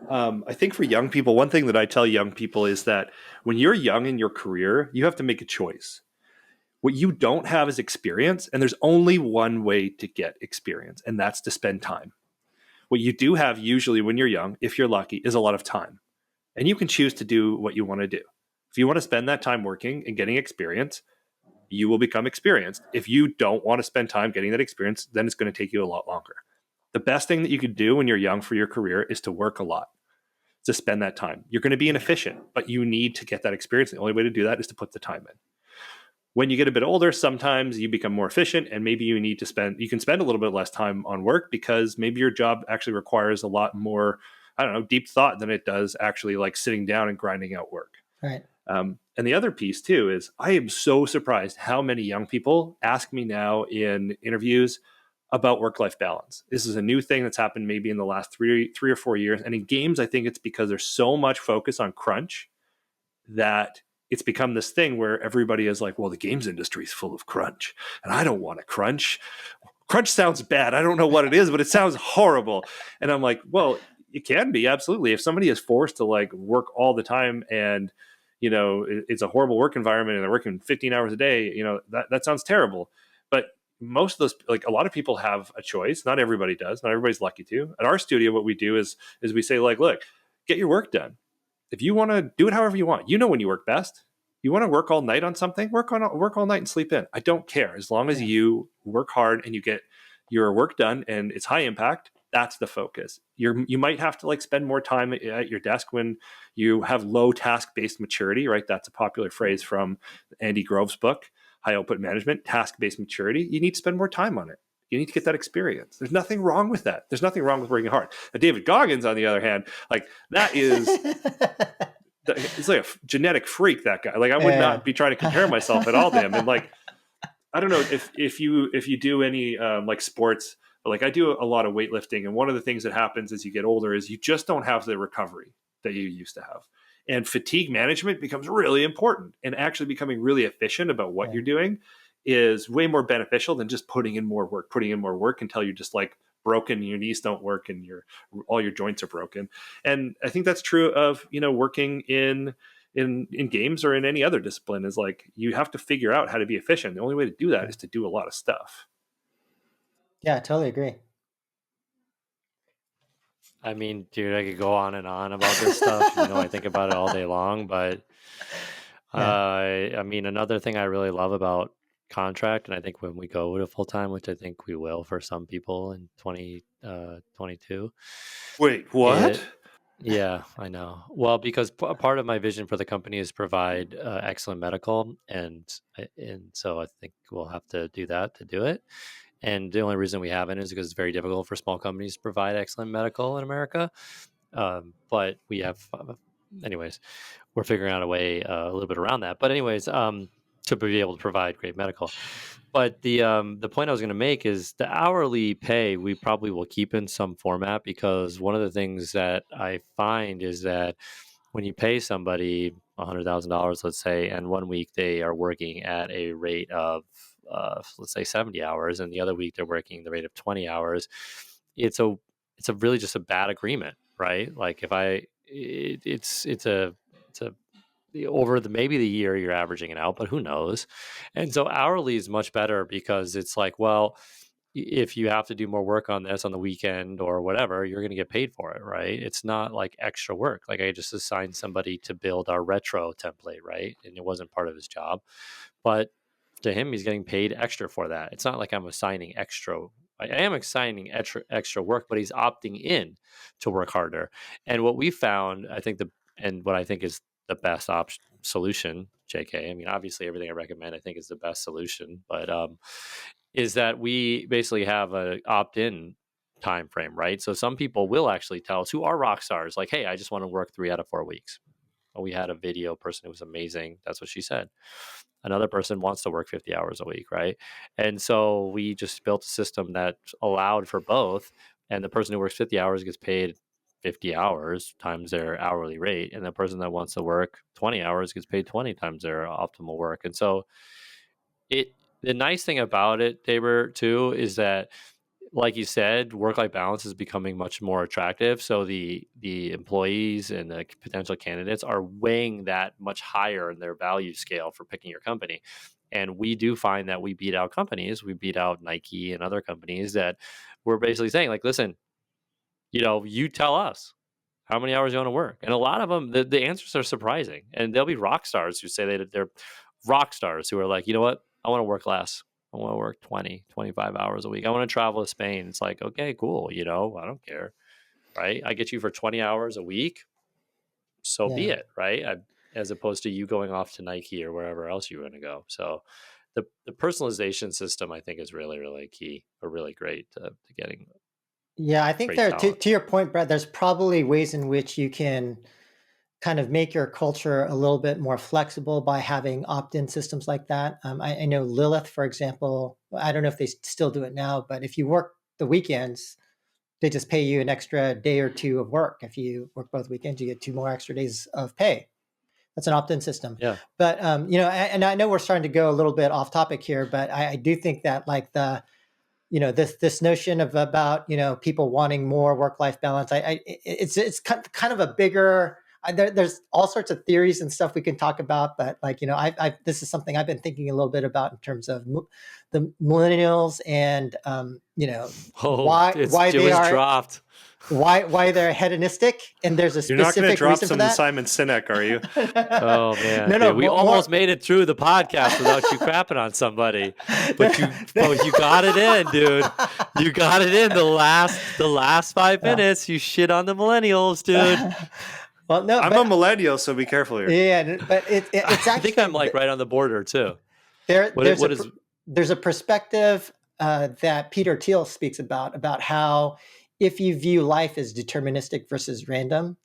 I think for young people, one thing that I tell young people is that when you're young in your career, you have to make a choice. What you don't have is experience, and there's only one way to get experience, and that's to spend time. What you do have usually when you're young, if you're lucky, is a lot of time. And you can choose to do what you want to do. If you want to spend that time working and getting experience, you will become experienced. If you don't want to spend time getting that experience, then it's going to take you a lot longer. The best thing that you could do when you're young for your career is to work a lot, to spend that time. You're going to be inefficient, but you need to get that experience. The only way to do that is to put the time in. When you get a bit older, sometimes you become more efficient, and maybe you can spend a little bit less time on work because maybe your job actually requires a lot more, I don't know, deep thought than it does actually like sitting down and grinding out work. Right. And the other piece too is I am so surprised how many young people ask me now in interviews about work-life balance. This is a new thing that's happened maybe in the last three or 4 years. And in games, I think it's because there's so much focus on crunch that it's become this thing where everybody is like, well, the games industry is full of crunch and I don't want to crunch. Crunch sounds bad. I don't know what it is, but it sounds horrible. And I'm like, well, it can be, absolutely. If somebody is forced to like work all the time and, you know, it's a horrible work environment and they're working 15 hours a day, you know, that sounds terrible. But most of those, like a lot of people have a choice. Not everybody does. Not everybody's lucky to. At our studio, what we do is we say like, look, get your work done. If you want to do it however you want, you know when you work best. You want to work all night on something, work all night and sleep in. I don't care. As long as you work hard and you get your work done and it's high impact, that's the focus. You might have to like spend more time at your desk when you have low task-based maturity, right? That's a popular phrase from Andy Grove's book, High Output Management, task-based maturity. You need to spend more time on it. You need to get that experience. There's nothing wrong with that. There's nothing wrong with working hard. Now, David Goggins, on the other hand, like that is, he's like a genetic freak, that guy. Like I would not be trying to compare myself at all to him. And like, I don't know if you do any like sports, like I do a lot of weightlifting. And one of the things that happens as you get older is you just don't have the recovery that you used to have. And fatigue management becomes really important, and actually becoming really efficient about what you're doing is way more beneficial than just putting in more work until you're just like broken, your knees don't work and all your joints are broken. And I think that's true of, you know, working in games or in any other discipline, is like you have to figure out how to be efficient. The only way to do that is to do a lot of stuff. Yeah, I totally agree. I mean, dude, I could go on and on about this stuff. You know, I think about it all day long. But I mean, another thing I really love about contract, and I think when we go to full time, which I think we will for some people in 2022. Wait, what? Yeah, I know. Well, because part of my vision for the company is provide excellent medical, and so I think we'll have to do that to do it. And the only reason we haven't is because it's very difficult for small companies to provide excellent medical in America. But we have, anyways, we're figuring out a way a little bit around that. But anyways, to be able to provide great medical. But the point I was going to make is the hourly pay we probably will keep in some format, because one of the things that I find is that when you pay somebody $100,000, let's say, and 1 week they are working at a rate of let's say 70 hours, and the other week they're working the rate of 20 hours, it's a really just a bad agreement, right? Like if it's a over maybe the year you're averaging it out, but who knows? And so hourly is much better, because it's like, well, if you have to do more work on this on the weekend or whatever, you're going to get paid for it, right? It's not like extra work. Like I just assigned somebody to build our retro template, right? And it wasn't part of his job, but to him, he's getting paid extra for that. It's not like I'm assigning extra. I am assigning extra work, but he's opting in to work harder. And what we found, I think what I think is the best solution, JK. I mean, obviously, everything I recommend, I think, is the best solution. But is that we basically have a opt-in time frame, right? So some people will actually tell us, who are rock stars, like, "Hey, I just want to work 3 out of 4 weeks." Well, we had a video person who was amazing. That's what she said. Another person wants to work 50 hours a week, right? And so we just built a system that allowed for both. And the person who works 50 hours gets paid 50 hours times their hourly rate. And the person that wants to work 20 hours gets paid 20 times their optimal work. And so the nice thing about it, Tabor, too, is that like you said, work-life balance is becoming much more attractive. So the employees and the potential candidates are weighing that much higher in their value scale for picking your company. And we do find that we beat out companies. We beat out Nike and other companies that we're basically saying, like, listen, you tell us how many hours you want to work. And a lot of them, the answers are surprising. And there'll be rock stars who say they're rock stars who are like, you know what? I want to work less. I want to work 20, 25 hours a week. I want to travel to Spain. It's like, okay, cool. I don't care. Right. I get you for 20 hours a week. So be Yeah. it. Right. As opposed to you going off to Nike or wherever else you're going to go. So the personalization system, I think, is really, really key or really great to getting Yeah, I think great there, talent. to your point, Brett, there's probably ways in which you can kind of make your culture a little bit more flexible by having opt-in systems like that. I know Lilith, for example, I don't know if they still do it now, but if you work the weekends, they just pay you an extra day or two of work. If you work both weekends, you get 2 more extra days of pay. That's an opt-in system. Yeah. But and I know we're starting to go a little bit off topic here, but I do think that like this notion of about people wanting more work-life balance, it's kind of a bigger, there's all sorts of theories and stuff we can talk about, but like I this is something I've been thinking a little bit about in terms of the millennials and why It they was are dropped. why they're hedonistic, and there's a You're not going to specific drop reason for some that. Simon Sinek, are you? Oh man, No, dude, we more, almost made it through the podcast without you crapping on somebody, but you got it in, dude. You got it in the last 5 minutes. You shit on the millennials, dude. Well, no, I'm a millennial, so be careful here. yeah, but it's actually, I think I'm like right on the border too. There's a perspective that Peter Thiel speaks about how if you view life as deterministic versus random,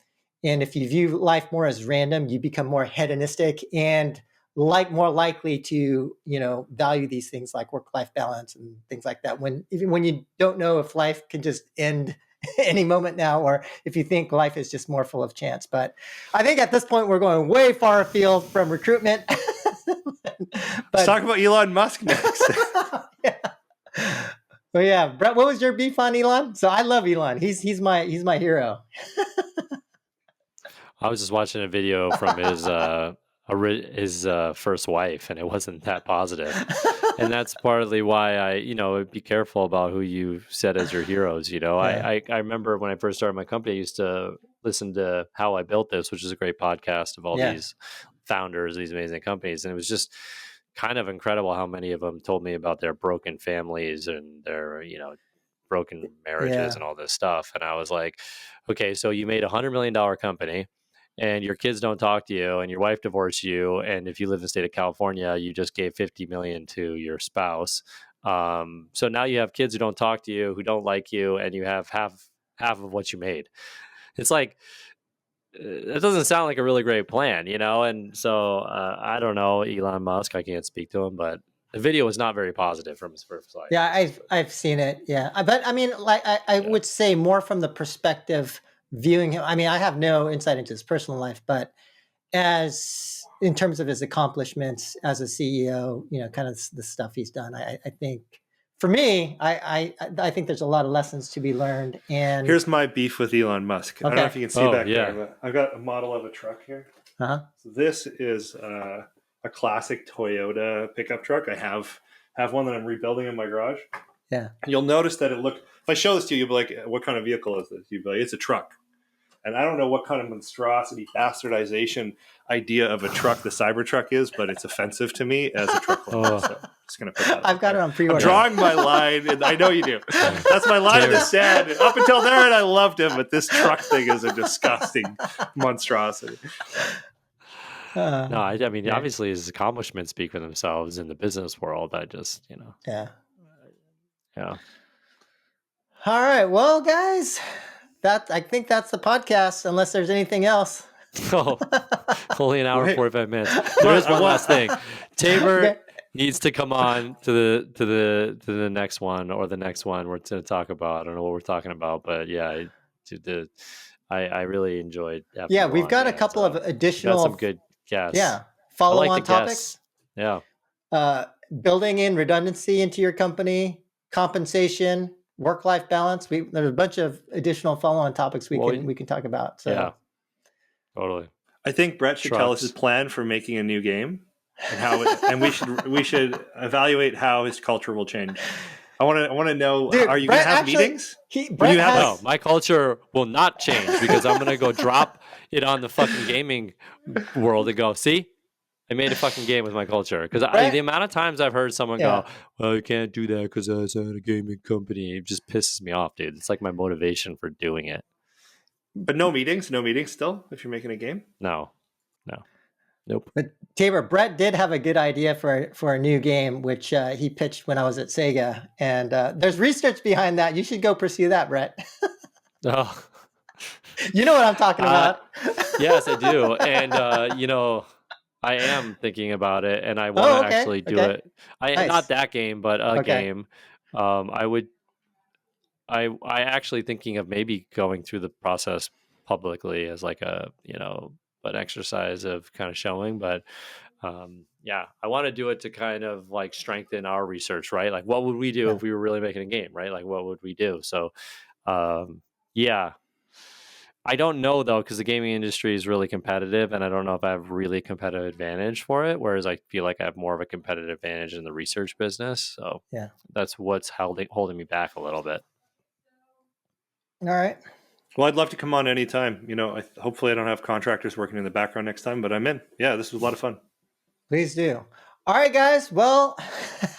and if you view life more as random, you become more hedonistic and more likely to value these things like work-life balance and things like that. Even when you don't know if life can just end any moment now, or if you think life is just more full of chance. But I think at this point we're going way far afield from recruitment. Let's talk about Elon Musk next. Yeah. Well, yeah, Brett, what was your beef on Elon? So I love Elon. He's my hero. I was just watching a video from his first wife, and it wasn't that positive. And that's partly why I be careful about who you set as your heroes. Yeah. I remember when I first started my company, I used to listen to How I Built This, which is a great podcast of all these founders, these amazing companies. And it was just kind of incredible how many of them told me about their broken families and their, broken marriages and all this stuff. And I was like, okay, so you made $100 million company and your kids don't talk to you and your wife divorced you. And if you live in the state of California, you just gave 50 million to your spouse. So now you have kids who don't talk to you, who don't like you, and you have half of what you made. It's like, it doesn't sound like a really great plan, And so I don't know Elon Musk. I can't speak to him, but the video was not very positive from his first slide. Yeah, I've seen it. Yeah, but I mean, like I would say more from the perspective viewing him. I mean, I have no insight into his personal life, but as in terms of his accomplishments as a CEO, kind of the stuff he's done, I think for me, I think there's a lot of lessons to be learned. And here's my beef with Elon Musk. I don't know if you can see back there, but I've got a model of a truck here. Uh-huh. So this is a classic Toyota pickup truck. I have one that I'm rebuilding in my garage. Yeah. And you'll notice that if I show this to you, you'll be like, what kind of vehicle is this? You'll be like, it's a truck. And I don't know what kind of monstrosity, bastardization idea of a truck the Cybertruck is, but it's offensive to me as a truck owner. So I'm just going to put that I've got it on pre-order. I'm drawing my line, and I know you do. That's my line in the sand. Up until there, and I loved him, but this truck thing is a disgusting monstrosity. No, I mean, obviously his accomplishments speak for themselves in the business world. I just, Yeah. Yeah. All right. Well, guys, I think that's the podcast, unless there's anything else. Oh, only an hour and 45 minutes. There is one last thing. Tabor needs to come on to the next one or the next one we're going to talk about. I don't know what we're talking about, but yeah, I really enjoyed. Yeah, we've got a couple of additional. Got some good guests. Yeah, follow-on topics. Yeah. Building in redundancy into your company, compensation, work-life balance. There's a bunch of additional follow-on topics we can talk about. So Yeah, totally. I think Brett should tell us his plan for making a new game and how and we should evaluate how his culture will change. I want to know. Dude, are you Brett going to have actually- meetings? Brett you have, No, my culture will not change because I'm gonna go drop it on the fucking gaming world and go, see, I made a fucking game with my culture. Because the amount of times I've heard someone go, well, you can't do that because I was at a gaming company, it just pisses me off, dude. It's like my motivation for doing it. But no meetings still if you're making a game? No. Nope. But Tabor, Brett did have a good idea for a new game, which he pitched when I was at Sega. And there's research behind that. You should go pursue that, Brett. Oh. You know what I'm talking about. Yes, I do. And, I am thinking about it, and I want to actually do it. Nice. Not that game, but a game. I actually thinking of maybe going through the process publicly as like an exercise of kind of showing. But I want to do it to kind of like strengthen our research, right? Like, what would we do if we were really making a game, right? Like, what would we do? So, I don't know though, because the gaming industry is really competitive, and I don't know if I have really competitive advantage for it. Whereas I feel like I have more of a competitive advantage in the research business. So that's what's holding me back a little bit. All right. Well, I'd love to come on anytime. Hopefully I don't have contractors working in the background next time, but I'm in. Yeah, this was a lot of fun. Please do. All right, guys. Well,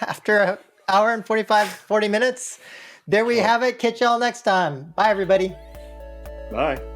after an hour and 40 minutes, there we have it. Catch y'all next time. Bye, everybody. Bye.